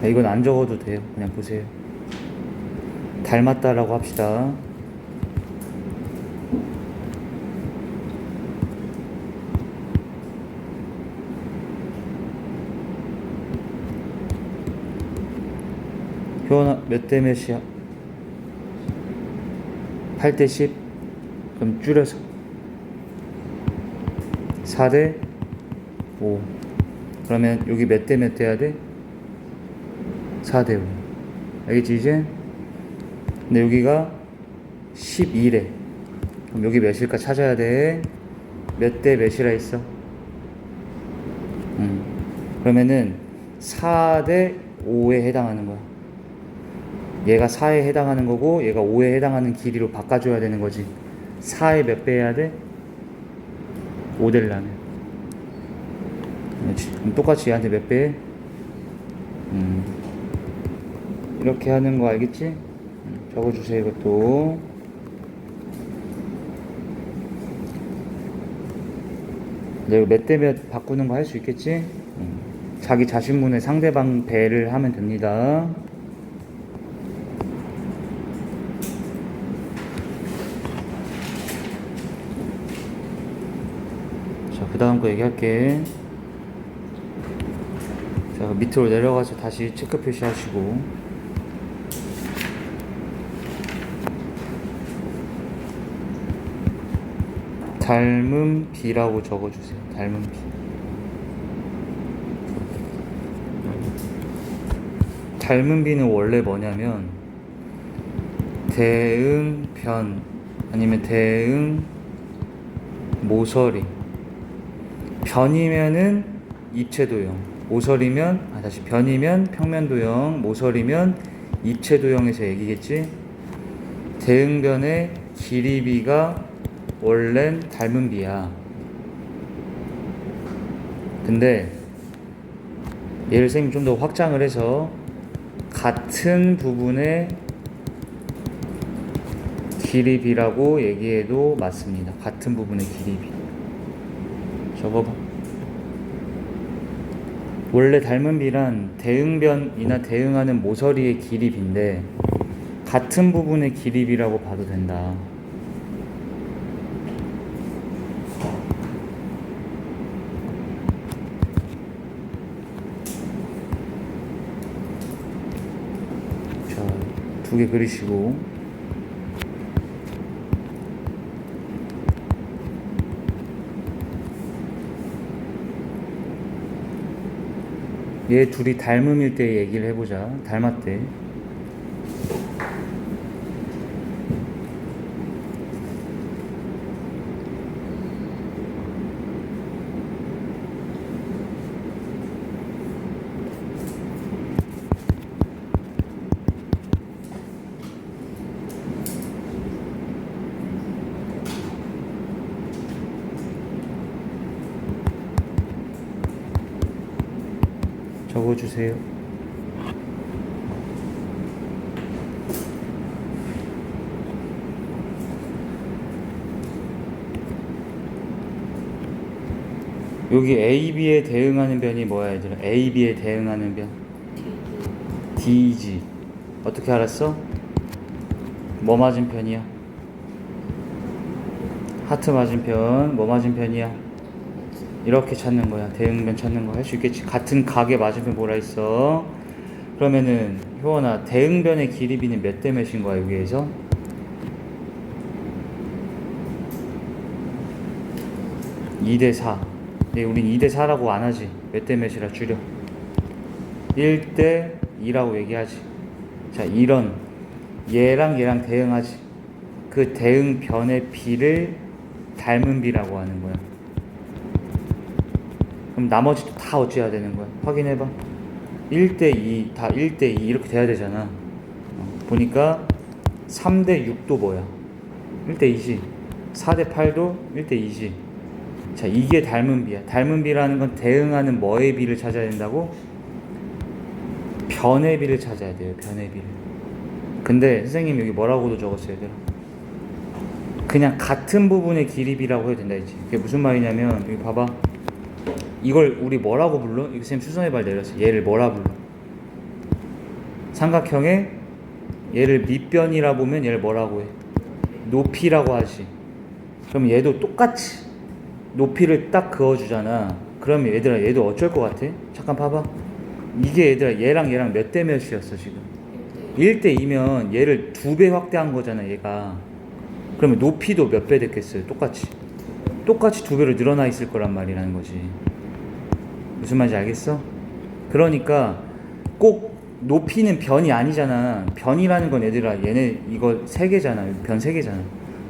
이건 안 적어도 돼요. 그냥 보세요. 닮았다라고 합시다. 효원아 몇 대 몇이야? 8대 10? 그럼 줄여서 4대 5. 그러면 여기 몇 대 몇 돼야 돼? 4대 5. 알겠지 이제? 근데 여기가 12래. 그럼 여기 몇일까 찾아야 돼. 몇 대 몇이라 했어? 그러면은 4대 5에 해당하는 거야. 얘가 4에 해당하는 거고 얘가 5에 해당하는 길이로 바꿔줘야 되는 거지. 4에 몇 배 해야 돼? 5 되려면. 그렇지. 그럼 똑같이 얘한테 몇 배 해? 이렇게 하는 거 알겠지? 적어주세요 이것도. 내가 몇 대 몇 바꾸는 거 할 수 있겠지? 자기 자신분의 상대방 배를 하면 됩니다. 자, 그 다음 거 얘기할게. 자, 밑으로 내려가서 다시 체크 표시 하시고. 닮은 B라고 적어주세요. 닮은 B. 닮은 B는 원래 뭐냐면 대응 변 아니면 대응 모서리. 변이면은 입체도형, 모서리면 다시 변이면 평면도형, 모서리면 입체도형에서 얘기겠지. 대응변의 길이 B가 원래는 닮은 B야. 근데 얘를 선생님이 좀 더 확장을 해서 같은 부분의 길이 B라고 얘기해도 맞습니다. 같은 부분의 길이 B. 적어봐. 원래 닮은 B란 대응변이나 대응하는 모서리의 길이 B인데 같은 부분의 길이 B라고 봐도 된다. 자, 두 개 그리시고 얘 둘이 닮음일 때 얘기를 해보자. 닮았대. 적어주세요. 여기 A, B에 대응하는 변이 뭐야 얘들아? A, B에 대응하는 변 D지. 어떻게 알았어? 뭐 맞은편이야? 하트 맞은편. 뭐 맞은편이야? 이렇게 찾는 거야. 대응변 찾는 거 할 수 있겠지. 같은 각의 맞은편 뭐라 했어? 그러면은 효원아, 대응변의 길이 B는 몇 대 몇인 거야 여기에서? 2대 4. 근데 우린 2대 4라고 안 하지. 몇 대 몇이라 줄여. 1대 2라고 얘기하지. 자, 이런 얘랑 얘랑 대응하지. 그 대응변의 B를 닮은 B라고 하는 거야. 그럼 나머지도 다 어찌해야 되는 거야? 확인해봐. 1대 2, 다 1대 2 이렇게 돼야 되잖아. 보니까 3대 6도 뭐야? 1대 2지. 4대 8도 1대 2지. 자, 이게 닮은 B야. 닮은 B라는 건 대응하는 뭐의 B를 찾아야 된다고? 변의 B를 찾아야 돼요. 변의 B를. 근데 선생님 여기 뭐라고도 적었어요, 얘들아? 그냥 같은 부분의 길이 B라고 해도 된다 했지. 그게 무슨 말이냐면 여기 봐봐. 이걸 우리 뭐라고 불러? 이거 선생님 수선의 발 내렸어. 얘를 뭐라 불러? 삼각형에 얘를 밑변이라 보면 얘를 뭐라고 해? 높이라고 하지. 그럼 얘도 똑같이 높이를 딱 그어주잖아. 그러면 얘들아 얘도 어쩔 것 같아? 잠깐 봐봐. 이게 얘들아 얘랑 얘랑 몇 대 몇이었어 지금? 1대 2면 얘를 2배 확대한 거잖아 얘가. 그러면 높이도 몇 배 됐겠어요? 똑같이 2배로 늘어나 있을 거란 말이라는 거지. 무슨 말인지 알겠어? 그러니까 꼭 높이는 변이 아니잖아. 변이라는 건 얘들아 얘네 이거 3개잖아. 변 3개잖아.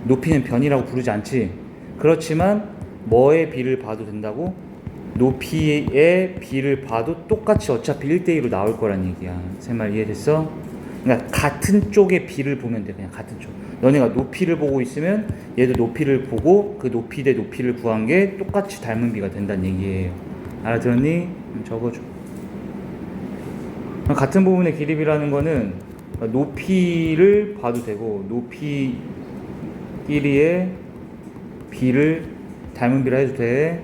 높이는 변이라고 부르지 않지. 그렇지만 뭐의 B를 봐도 된다고? 높이의 B를 봐도 똑같이 어차피 1대2로 나올 거란 얘기야. 제 말 이해됐어? 그러니까 같은 쪽의 B를 보면 돼. 그냥 같은 쪽. 너네가 높이를 보고 있으면 얘도 높이를 보고 그 높이 대 높이를 구한 게 똑같이 닮은 B가 된다는 얘기예요. 알아들었니? 적어줘. 같은 부분의 길이 B라는 거는 높이를 봐도 되고 높이 길이의 B를 닮은 B라 해도 돼.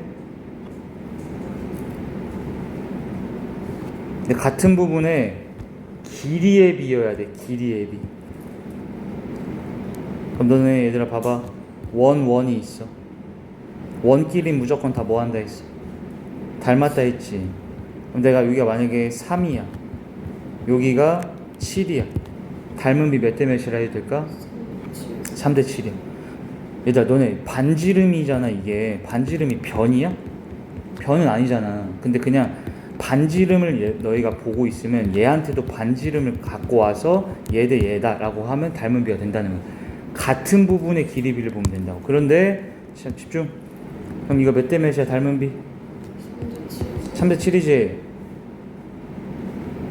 근데 같은 부분에 길이의 B여야 돼. 길이의 B. 그럼 너네 얘들아 봐봐. 원이 있어. 원끼리 무조건 다 뭐 한다 했어? 닮았다 했지. 그럼 내가 여기가 만약에 3이야. 여기가 7이야. 닮은 B 몇 대 몇이라 해도 될까? 3대 7이야. 얘들아 너네 반지름이잖아 이게. 반지름이 변이야? 변은 아니잖아. 근데 그냥 반지름을 너희가 보고 있으면 얘한테도 반지름을 갖고 와서 얘 대 얘다 라고 하면 닮은 B가 된다는 거야. 같은 부분의 길이 B를 보면 된다고. 그런데 집중. 그럼 이거 몇 대 몇이야 닮은 B? 3대 7이지.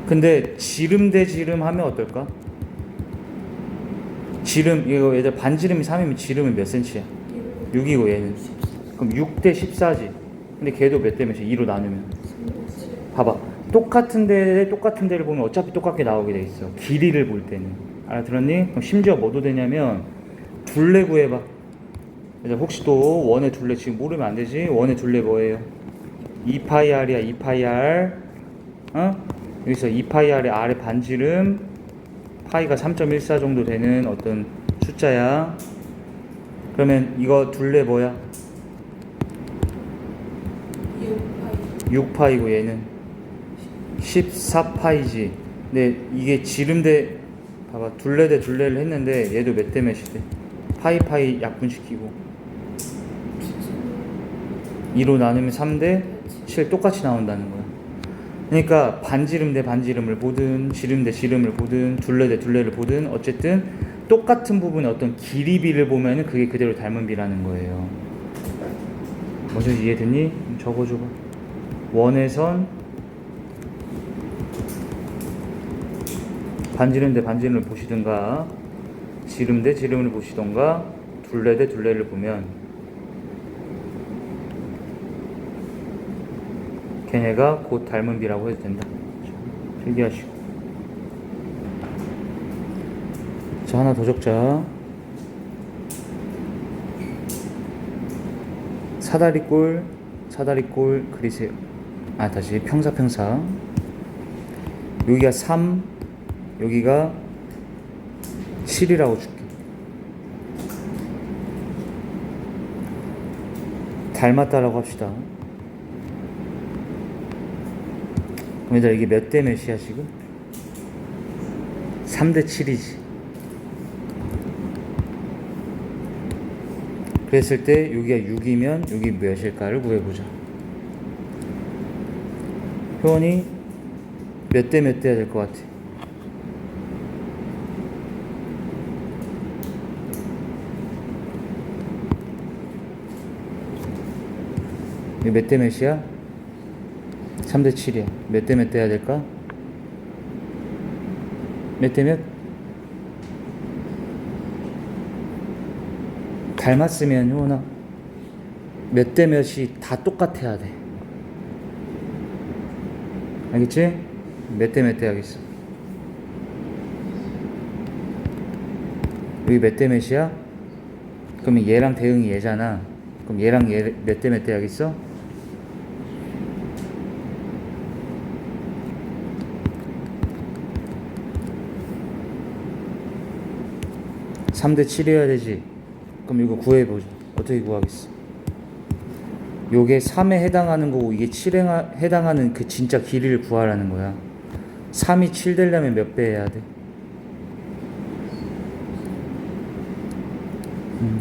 근데 지름 대 지름 하면 어떨까? 지름 이거 얘들 반지름이 3이면 지름은 몇 cm야? 6이고 얘는 그럼 6 대 14지. 근데 걔도 몇 대 몇이야? 2로 나누면 봐봐. 똑같은 데를 보면 어차피 똑같게 나오게 돼 있어. 길이를 볼 때는. 알아들었니? 그럼 심지어 뭐도 되냐면 둘레 구해봐. 혹시 또 원의 둘레 지금 모르면 안 되지. 원의 둘레 뭐예요? 2파이r이야. 2파이r. 여기서 2파이r의 r의 반지름 파이가 3.14 정도 되는 어떤 숫자야. 그러면 이거 둘레 뭐야? 6파이고 얘는 14파이지. 근데 이게 지름 대 봐봐. 둘레 대 둘레를 했는데 얘도 몇 대 몇이 돼? 파이 약분시키고 2로 나누면 3대 7 똑같이 나온다는 거야. 그러니까 반지름 대 반지름을 보든 지름 대 지름을 보든 둘레 대 둘레를 보든 어쨌든 똑같은 부분의 어떤 길이 B를 보면은 그게 그대로 닮은 B라는 거예요. 먼저 이해됐니? 적어줘봐. 원에선 반지름 대 반지름을 보시든가 지름 대 지름을 보시던가 둘레 대 둘레를 보면 걔네가 곧 닮은 B라고 해도 된다. 필기하시고. 자, 하나 더 적자. 사다리꼴 그리세요. 다시 평사. 여기가 3, 여기가 7이라고 줄게. 닮았다라고 합시다. 그럼 얘들아, 이게 몇 대 몇이야 지금? 3대 7이지. 그랬을 때 여기가 6이면 여기 몇일까를 구해보자. 표현이 몇 대 몇 대야 될 것 같아? 이게 몇 대 몇이야? 3대 7이야. 몇 대 몇 대야 될까? 몇 대 몇? 닮았으면 효원아 몇 대 몇이 다 똑같아야 돼. 알겠지? 몇 대 몇 대 하겠어. 여기 몇 대 몇이야? 그러면 얘랑 대응이 얘잖아. 그럼 얘랑 얘 몇 대 몇 대 하겠어? (3대 7이어야 되지. 그럼 이거 구해보자. 어떻게 구하겠어? 요게 3에 해당하는 거고 이게 7에 해당하는 그 진짜 길이를 구하라는 거야. 3이 7 되려면 몇 배 해야 돼?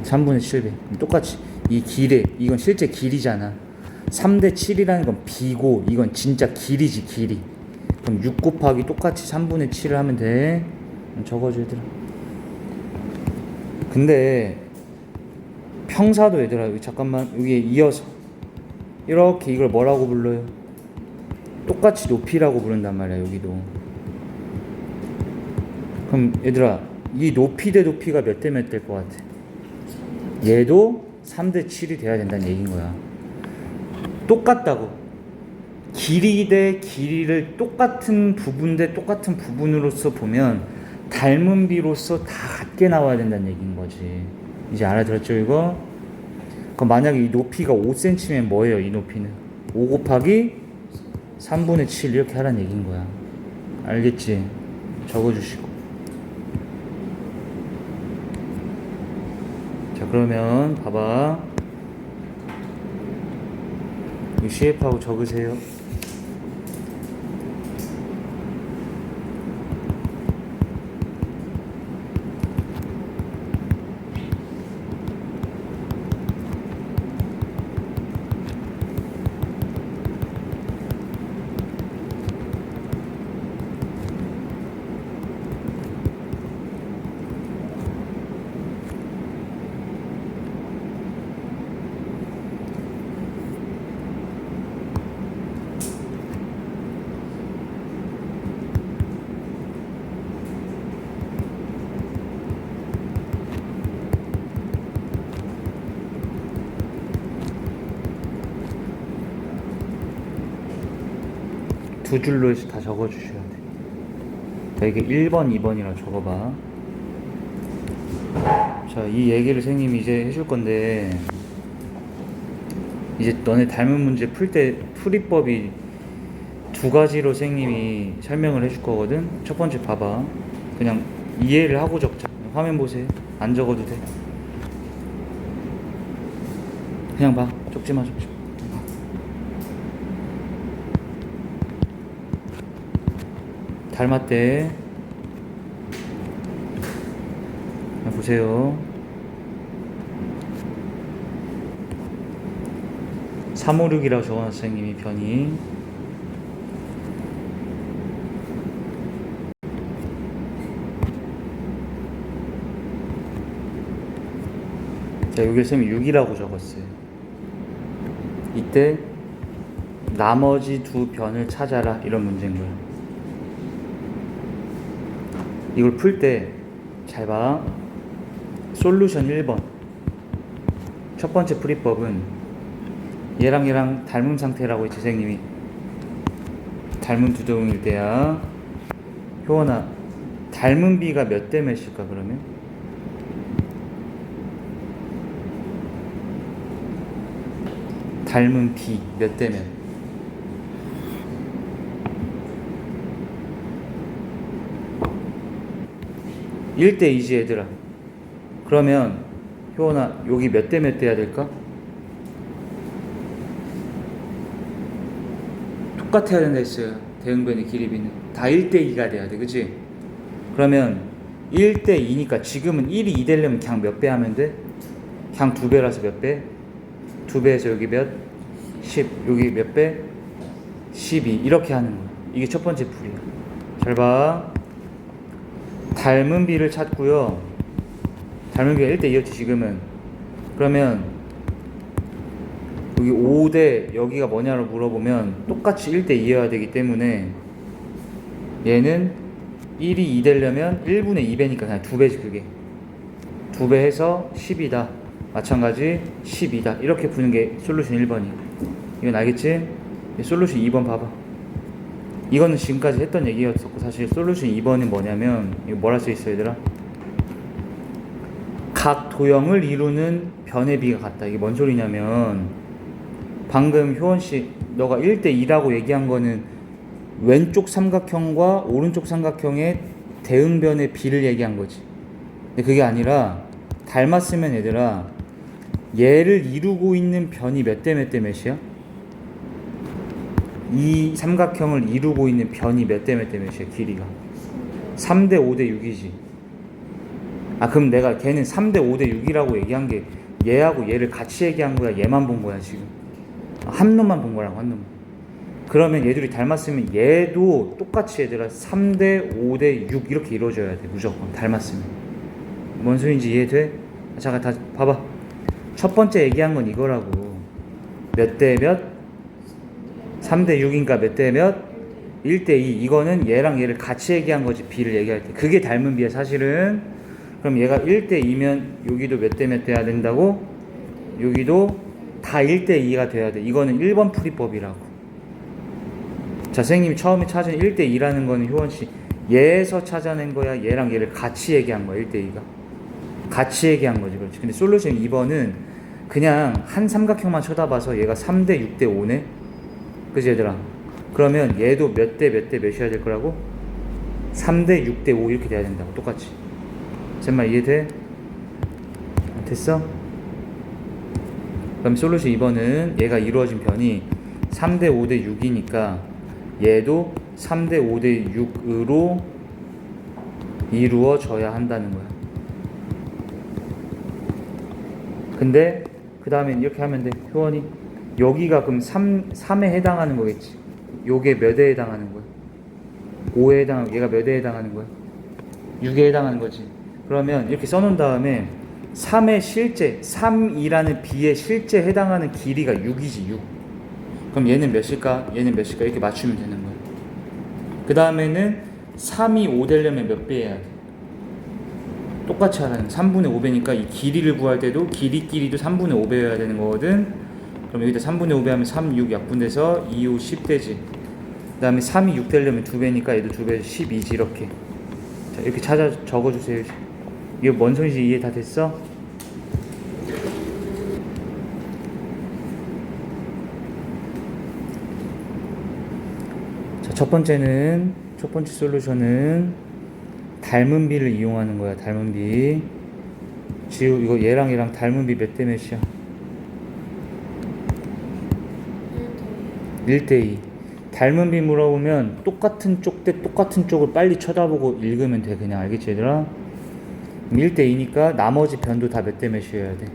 3분의 7배. 똑같이 이 길에 이건 실제 길이잖아. 3대 7이라는 건 비고 이건 진짜 길이지, 길이. 그럼 6 곱하기 똑같이 3분의 7을 하면 돼. 적어줘 얘들아. 근데 평사도 얘들아, 여기 잠깐만, 여기에 이어서 이렇게 이걸 뭐라고 불러요? 똑같이 높이라고 부른단 말이야. 여기도. 그럼 얘들아, 이 높이 대 높이가 몇 대 몇 될 것 같아? 얘도 3대 7이 돼야 된다는 얘기인 거야. 똑같다고. 길이 대 길이를 똑같은 부분 대 똑같은 부분으로서 보면 닮은 비로서 다 같게 나와야 된다는 얘기인 거지. 이제 알아들었죠 이거? 그럼 만약에 이 높이가 5cm면 뭐예요? 이 높이는 5 곱하기 3분의 7 이렇게 하라는 얘기인 거야. 알겠지? 적어주시고. 자, 그러면 봐봐. 이 CF하고 적으세요. 두 줄로 해서 다 적어주셔야 돼. 자, 이게 1번, 2번이라 적어봐. 자, 이 얘기를 선생님이 이제 해줄 건데, 이제 너네 닮은 문제 풀 때 풀이법이 두 가지로 선생님이 설명을 해줄 거거든. 첫 번째 봐봐. 그냥 이해를 하고 적자. 화면 보세요. 안 적어도 돼. 그냥 봐. 적지 마. 닮았대. 보세요. 356이라고 적어놨어 선생님이 변이. 자, 여기 선생님이 6이라고 적었어요. 이때 나머지 두 변을 찾아라 이런 문제인 거야. 이걸 풀 때 잘 봐. 솔루션 1번. 첫 번째 풀이법은 얘랑 닮은 상태라고 했지 선생님이. 닮은 두 동일 때야. 효원아, 닮은 B가 몇 대 몇일까 그러면? 닮은 B 몇 대 몇? 1대 2지 얘들아. 그러면 효원아, 여기 몇 대 몇 돼야 될까? 똑같아야 된다 했어요. 대응변의 길이비는 다 1대 2가 돼야 돼, 그치? 그러면 1대 2니까 지금은 1이 2 되려면 그냥 몇 배 하면 돼? 그냥 2배라서 몇 배? 2배에서 여기 몇? 10. 여기 몇 배? 12. 이렇게 하는 거야. 이게 첫 번째 풀이야. 잘 봐. 닮은 B를 찾고요. 닮은 B가 1대 2였지 지금은. 그러면 여기 5대 여기가 뭐냐로 물어보면 똑같이 1대 2여야 되기 때문에 얘는 1이 2 되려면 1분의 2배니까 그냥 2배지 그게. 2배 해서 10이다. 마찬가지 12다. 이렇게 푸는 게 솔루션 1번이야. 이건 알겠지? 솔루션 2번 봐봐. 이거는 지금까지 했던 얘기였었고 사실 솔루션 2번은 뭐냐면 이거 뭐라 써있어 얘들아? 각 도형을 이루는 변의 비가 같다. 이게 뭔 소리냐면 방금 효원씨 너가 1대 2라고 얘기한 거는 왼쪽 삼각형과 오른쪽 삼각형의 대응변의 비를 얘기한 거지. 근데 그게 아니라 닮았으면 얘들아 얘를 이루고 있는 변이 몇 대 몇 대 몇이야? 이 삼각형을 이루고 있는 변이 몇 대 몇 대 몇이야 길이가? 3대 5대 6이지. 아 그럼 내가 걔는 3대 5대 6이라고 얘기한 게 얘하고 얘를 같이 얘기한 거야? 얘만 본 거야 지금? 한 놈만 본 거라고 한 놈만. 그러면 얘들이 닮았으면 얘도 똑같이 얘들아 3대 5대 6 이렇게 이루어져야 돼 무조건 닮았으면. 뭔 소리인지 이해돼? 잠깐 다 봐봐. 첫 번째 얘기한 건 이거라고. 몇 대 몇? 3대 6인가 몇 대 몇? 1대 2. 이거는 얘랑 얘를 같이 얘기한 거지 B를 얘기할 때. 그게 닮은 B야 사실은. 그럼 얘가 1대 2면 여기도 몇 대 몇 돼야 된다고? 여기도 다 1대 2가 돼야 돼. 이거는 1번 풀이법이라고. 자, 선생님이 처음에 찾은 1대 2라는 거는 효원씨 얘에서 찾아낸 거야? 얘랑 얘를 같이 얘기한 거야 1대 2가? 같이 얘기한 거지. 그렇지. 근데 솔루션 2번은 그냥 한 삼각형만 쳐다봐서 얘가 3대 6대 5네? 그치 얘들아? 그러면 얘도 몇 대 몇 대 몇이어야 될 거라고? 3대 6대 5 이렇게 돼야 된다고 똑같이. 제 말 이해돼? 됐어? 그럼 솔루션 2번은 얘가 이루어진 변이 3대 5대 6이니까 얘도 3대 5대 6으로 이루어져야 한다는 거야. 근데 그 다음에 이렇게 하면 돼. 효원이 여기가 그럼 3에 해당하는 거겠지. 요게 몇에 해당하는 거야? 5에 해당하는, 얘가 몇에 해당하는 거야? 6에 해당하는 거지. 그러면 이렇게 써놓은 다음에 3의 실제, 3이라는 B의 실제 해당하는 길이가 6이지 6. 그럼 얘는 몇일까? 얘는 몇일까? 이렇게 맞추면 되는 거야. 그 다음에는 3이 5 되려면 몇 배 해야 돼? 똑같이 하라는 3분의 5배니까 이 길이를 구할 때도 길이끼리도 3분의 5배여야 되는 거거든. 그럼 여기다 3분의 5배 하면 3, 6 약분돼서 2, 5, 10 되지. 그 다음에 3이 6 되려면 2배니까 얘도 2배에서 12지 이렇게. 자, 이렇게 찾아 적어주세요. 이게 뭔 소리인지 이해 다 됐어? 자, 첫 번째 솔루션은 닮은 B를 이용하는 거야. 닮은 B. 지우 이거 얘랑 닮은 B 몇 대 몇이야? 1대 2. 닮은 B 물어보면 똑같은 쪽 대 똑같은 쪽을 빨리 쳐다보고 읽으면 돼. 그냥 알겠지 얘들아? 1대 2니까 나머지 변도 다 몇 대 몇이어야 돼.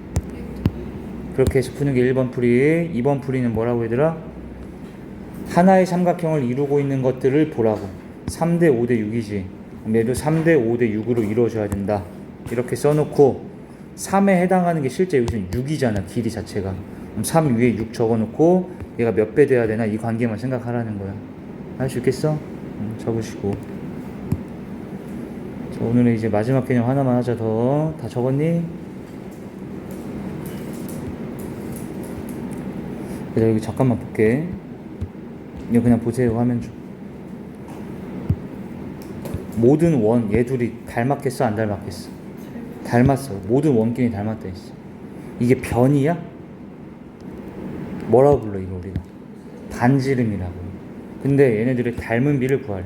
그렇게 해서 푸는 게 1번 풀이. 2번 풀이는 뭐라고 얘들아? 하나의 삼각형을 이루고 있는 것들을 보라고. 3대 5대 6이지. 얘도 3대 5대 6으로 이루어져야 된다. 이렇게 써놓고 3에 해당하는 게 실제 여기서는 6이잖아. 길이 자체가. 그럼 3 위에 6 적어놓고 얘가 몇 배 돼야 되나 이 관계만 생각하라는 거야. 할 수 있겠어? 적으시고. 자, 오늘은 이제 마지막 개념 하나만 하자 더. 다 적었니? 그래서 여기 잠깐만 볼게. 이거 그냥 보세요 화면 좀. 모든 원 얘 둘이 닮았겠어 안 닮았겠어? 닮았어. 모든 원끼리 닮았다 했어. 이게 변이야? 뭐라고 불러 이거 우리가? 반지름이라고. 근데 얘네들의 닮은 비를 구하래.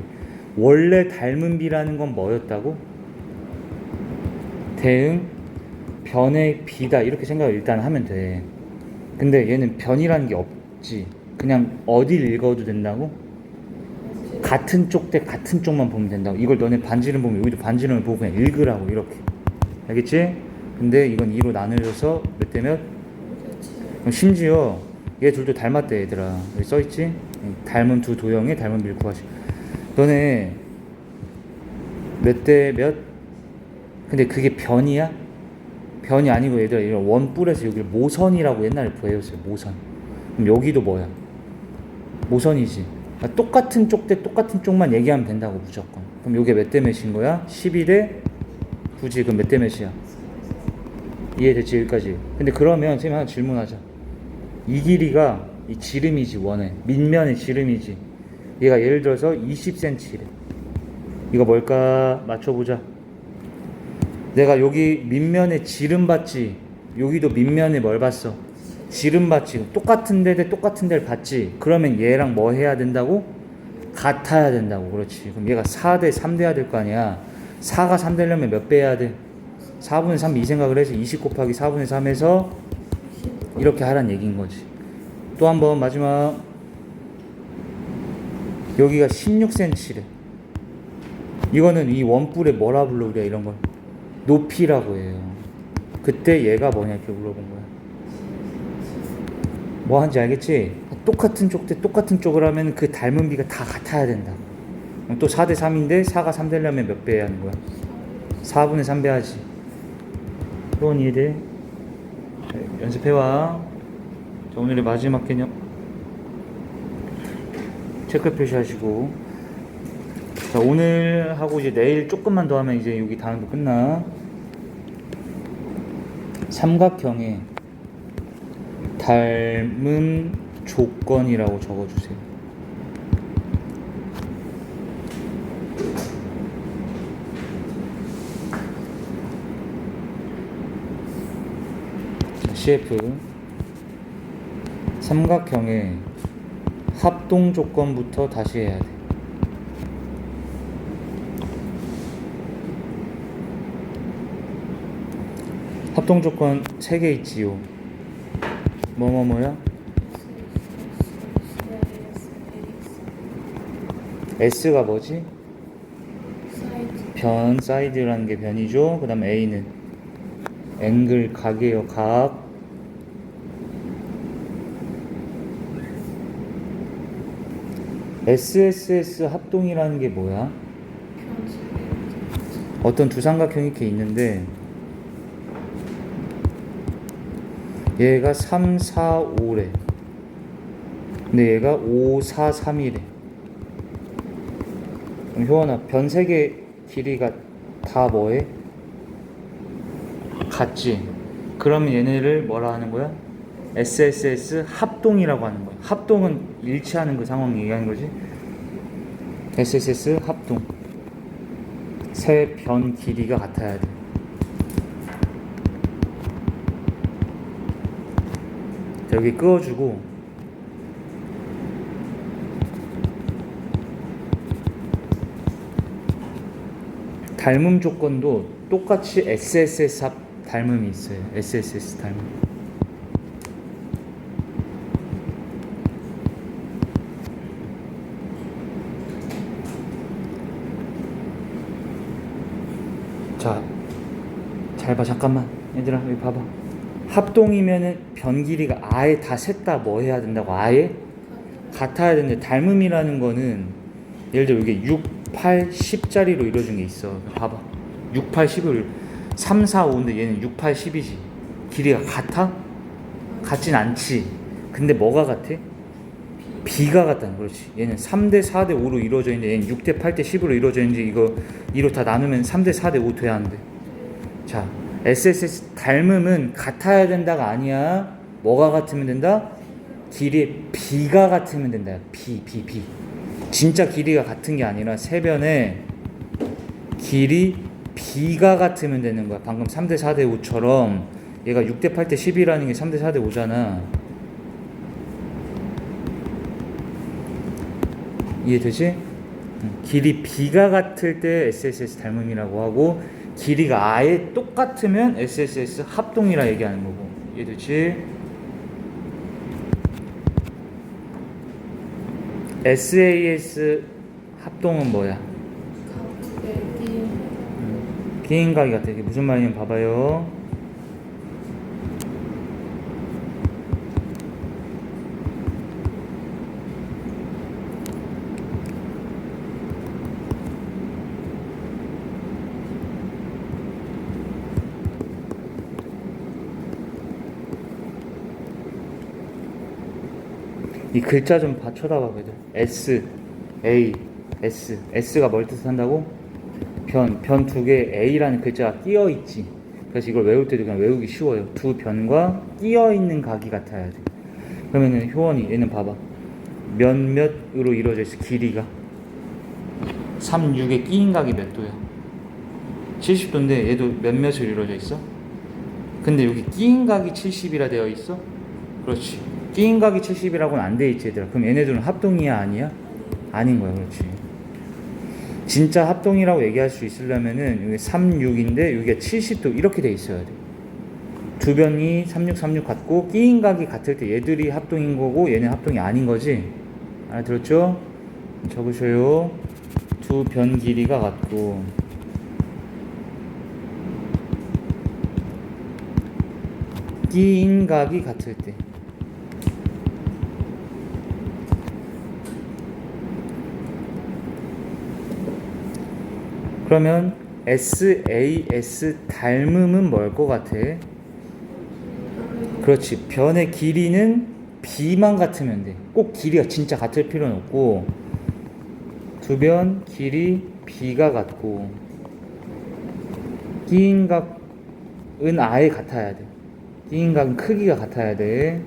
원래 닮은 비라는 건 뭐였다고? 대응 변의 비다 이렇게 생각을 일단 하면 돼. 근데 얘는 변이라는 게 없지. 그냥 어딜 읽어도 된다고? 같은 쪽 대 같은 쪽만 보면 된다고. 이걸 너네 반지름 보면 여기도 반지름을 보고 그냥 읽으라고 이렇게. 알겠지? 근데 이건 2로 나누어서 몇 대 몇? 심지어 얘 둘도 닮았대 얘들아. 여기 써있지? 닮은 두 도형의 닮은 비를 구하시. 너네 몇 대 몇? 근데 그게 변이야? 변이 아니고 얘들아 이런 원뿔에서 여기를 모선이라고 옛날에 배웠어요. 모선. 그럼 여기도 뭐야? 모선이지. 그러니까 똑같은 쪽 대 똑같은 쪽만 얘기하면 된다고 무조건. 그럼 요게 몇 대 몇인 거야? 12대 9지. 그럼 몇 대 몇이야? 이해됐지 여기까지? 근데 그러면 선생님 하나 질문하자. 이 길이가 이 지름이지 원의 밑면의 지름이지. 얘가 예를 들어서 20cm래. 이거 뭘까 맞춰보자. 내가 여기 밑면에 지름 봤지. 여기도 밑면에 뭘 봤어? 지름 봤지. 똑같은 데 똑같은 데를 봤지. 그러면 얘랑 뭐 해야 된다고? 같아야 된다고. 그렇지. 그럼 얘가 4대 3 돼야 될 거 아니야. 4가 3 되려면 몇 배 해야 돼? 4분의 3 이 생각을 해서 20 곱하기 4분의 3에서 이렇게 하란 얘기인 거지. 또 한 번 마지막. 여기가 16cm래. 이거는 이 원뿔에 뭐라 불러 우리가 이런 걸? 높이라고 해요. 그때 얘가 뭐냐 이렇게 물어본 거야. 뭐 하는지 알겠지? 똑같은 쪽 대 똑같은 쪽을 하면 그 닮은 비가 다 같아야 된다. 그럼 또 4대 3인데 4가 3 되려면 몇 배 해야 하는 거야? 4분의 3배 하지. 또는 이해돼? 연습해와. 자, 오늘의 마지막 개념 체크 표시하시고. 자, 오늘 하고 이제 내일 조금만 더 하면 이제 여기 다음도 끝나. 삼각형의 닮은 조건이라고 적어주세요. 자, CF 삼각형의 합동 조건부터 다시 해야 돼. 합동 조건 3개 있지요. 뭐야? S가 뭐지? 변, 사이드라는 게 변이죠. 그 다음 A는 앵글, 각이에요. 각. SSS 합동이라는 게 뭐야? 어떤 두 삼각형이 이렇게 있는데 얘가 3, 4, 5래. 근데 얘가 5, 4, 3이래. 그럼 효원아, 변 3개 길이가 다 뭐해? 같지? 그러면 얘네를 뭐라 하는 거야? SSS 합동이라고 하는 거야. 합동은 일치하는 그 상황 얘기하는 거지. SSS 합동. 세 변 길이가 같아야 돼. 여기 끄어주고 닮음 조건도 똑같이 SSS 합 닮음이 있어요. SSS 닮음. 자, 잘 봐. 잠깐만 얘들아 여기 봐봐. 합동이면은 변 길이가 아예 다 셋 다 뭐 해야 된다고? 아예 같아야 되는데 닮음이라는 거는 예를 들어 이게 6, 8, 10짜리로 이루어진 게 있어. 봐봐. 6, 8, 10을 3, 4, 5인데 얘는 6, 8, 10이지. 길이가 같아? 같진 않지. 근데 뭐가 같아? B가 같다는 그렇지. 얘는 3대 4대 5로 이루어져 있는데 얘는 6대 8대 10으로 이루어져 있는지 이거 2로 다 나누면 3대 4대 5 돼야 하는데. 자, SSS 닮음은 같아야 된다가 아니야. 뭐가 같으면 된다? 길이 B가 같으면 된다. B. 진짜 길이가 같은 게 아니라 세 변에 길이 B가 같으면 되는 거야. 방금 3대 4대 5처럼 얘가 6대 8대 10이라는 게 3대 4대 5잖아. 이해되지? 길이 B가 같을 때 SSS 닮음이라고 하고, 길이가 아예 똑같으면 SSS 합동이라 얘기하는 거고. 이해되지? SAS 합동은 뭐야? 기인각이 같아. 이게 무슨 말이냐면 봐봐요. 이 글자 좀 쳐다봐, 얘들. S, A, S. S가 뭘 뜻한다고? 변 두 개 A라는 글자가 끼어 있지. 그래서 이걸 외울 때도 그냥 외우기 쉬워요. 두 변과 끼어 있는 각이 같아야 돼. 그러면은 효원이 얘는 봐봐. 몇몇으로 이루어져 있어. 길이가 3, 6의 끼인 각이 몇 도야? 70도인데 얘도 몇몇으로 이루어져 있어? 근데 여기 끼인 각이 70이라 되어 있어? 그렇지. 끼인 각이 70이라고는 안 돼 있지, 얘들아. 그럼 얘네들은 합동이야, 아니야? 아닌 거야. 그렇지. 진짜 합동이라고 얘기할 수 있으려면은 여기 3, 6인데 여기가 70도 이렇게 돼 있어야 돼. 두 변이 36, 36 같고 끼인 각이 같을 때 얘들이 합동인 거고 얘는 합동이 아닌 거지. 알아들었죠? 적으셔요. 두 변 길이가 같고 끼인 각이 같을 때. 그러면 SAS 닮음은 뭘 것 같아? 그렇지. 변의 길이는 B만 같으면 돼. 꼭 길이가 진짜 같을 필요는 없고 두 변 길이 B가 같고 끼인각은 아예 같아야 돼. 끼인각은 크기가 같아야 돼.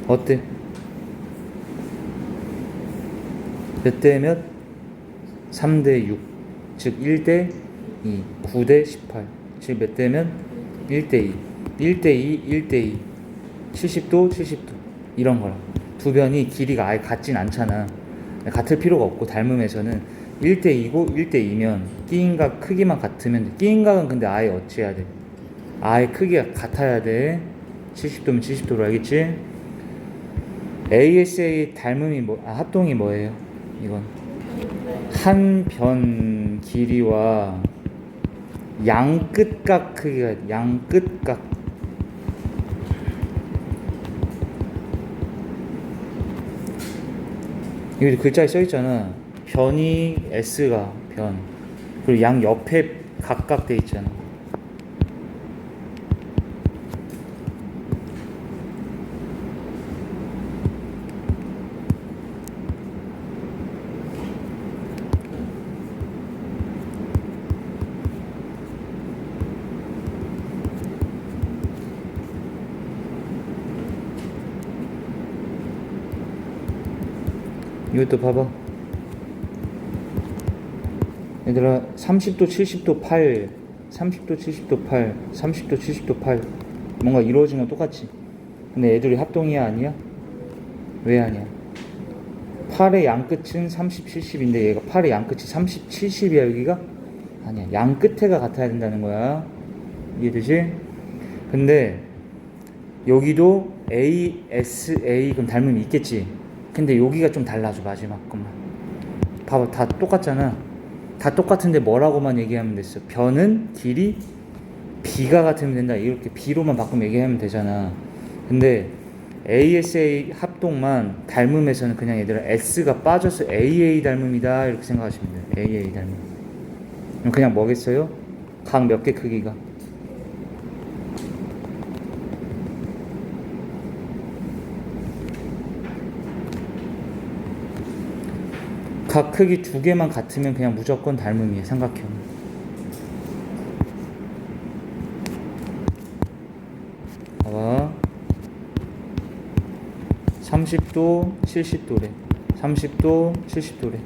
어때? 몇 대 몇? 3대 6. 즉 1대 2. 9대 18. 즉 몇 대면? 1대 2. 1대 2, 1대 2. 70도, 70도. 이런 거라. 두 변이 길이가 아예 같진 않잖아. 같을 필요가 없고 닮음에서는 1대 2고 1대 2면 끼인각 크기만 같으면 돼. 끼인각은 근데 아예 어찌해야 돼? 아예 크기가 같아야 돼. 70도면 70도로 알겠지? ASA 닮음이 합동이 뭐예요? 이건 한 변 길이와 양 끝각 크기가 양 끝각. 여기 글자에 써 있잖아. 변이 S가 변. 그리고 양 옆에 각각 돼 있잖아. 이것도 봐봐. 얘들아 30도 70도 8 30도 70도 8 30도 70도 8 뭔가 이루어진 건 똑같지. 근데 애들이 합동이야 아니야? 왜 아니야? 8의 양끝은 30, 70인데 얘가 8의 양끝이 30, 70이야 여기가? 아니야. 양끝에가 같아야 된다는 거야. 이해되지? 근데 여기도 A, S, A 그럼 닮음이 있겠지. 근데 여기가 좀 달라져. 마지막 것만 봐봐. 다 똑같잖아. 다 똑같은데 뭐라고만 얘기하면 됐어. 변은 길이 B가 같으면 된다. 이렇게 B로만 바꾸면 얘기하면 되잖아. 근데 ASA 합동만 닮음에서는 그냥 얘들아 S가 빠져서 AA 닮음이다 이렇게 생각하시면 돼요. AA 닮음. 그럼 그냥 뭐겠어요? 각 몇 개 크기가 각 크기 두 개만 같으면 그냥 무조건 닮음이에요. 삼각형. 봐봐. 30도, 70도래. 30도, 70도래.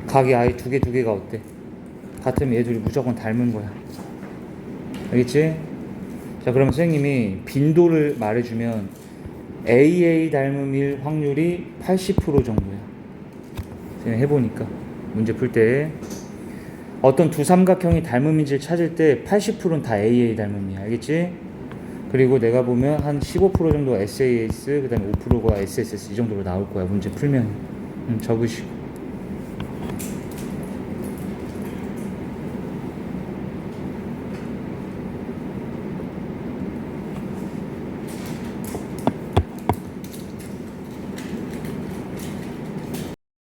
각이 아예 두 개가 어때? 같으면 얘 둘이 무조건 닮은 거야. 알겠지? 자, 그러면 선생님이 빈도를 말해주면 AA 닮음일 확률이 80% 정도야. 선생님 해보니까 문제 풀 때 어떤 두 삼각형이 닮음인지를 찾을 때 80%는 다 AA 닮음이야. 알겠지? 그리고 내가 보면 한 15% 정도가 SAS, 그 다음에 5%가 SSS 이 정도로 나올 거야. 문제 풀면 적으시고.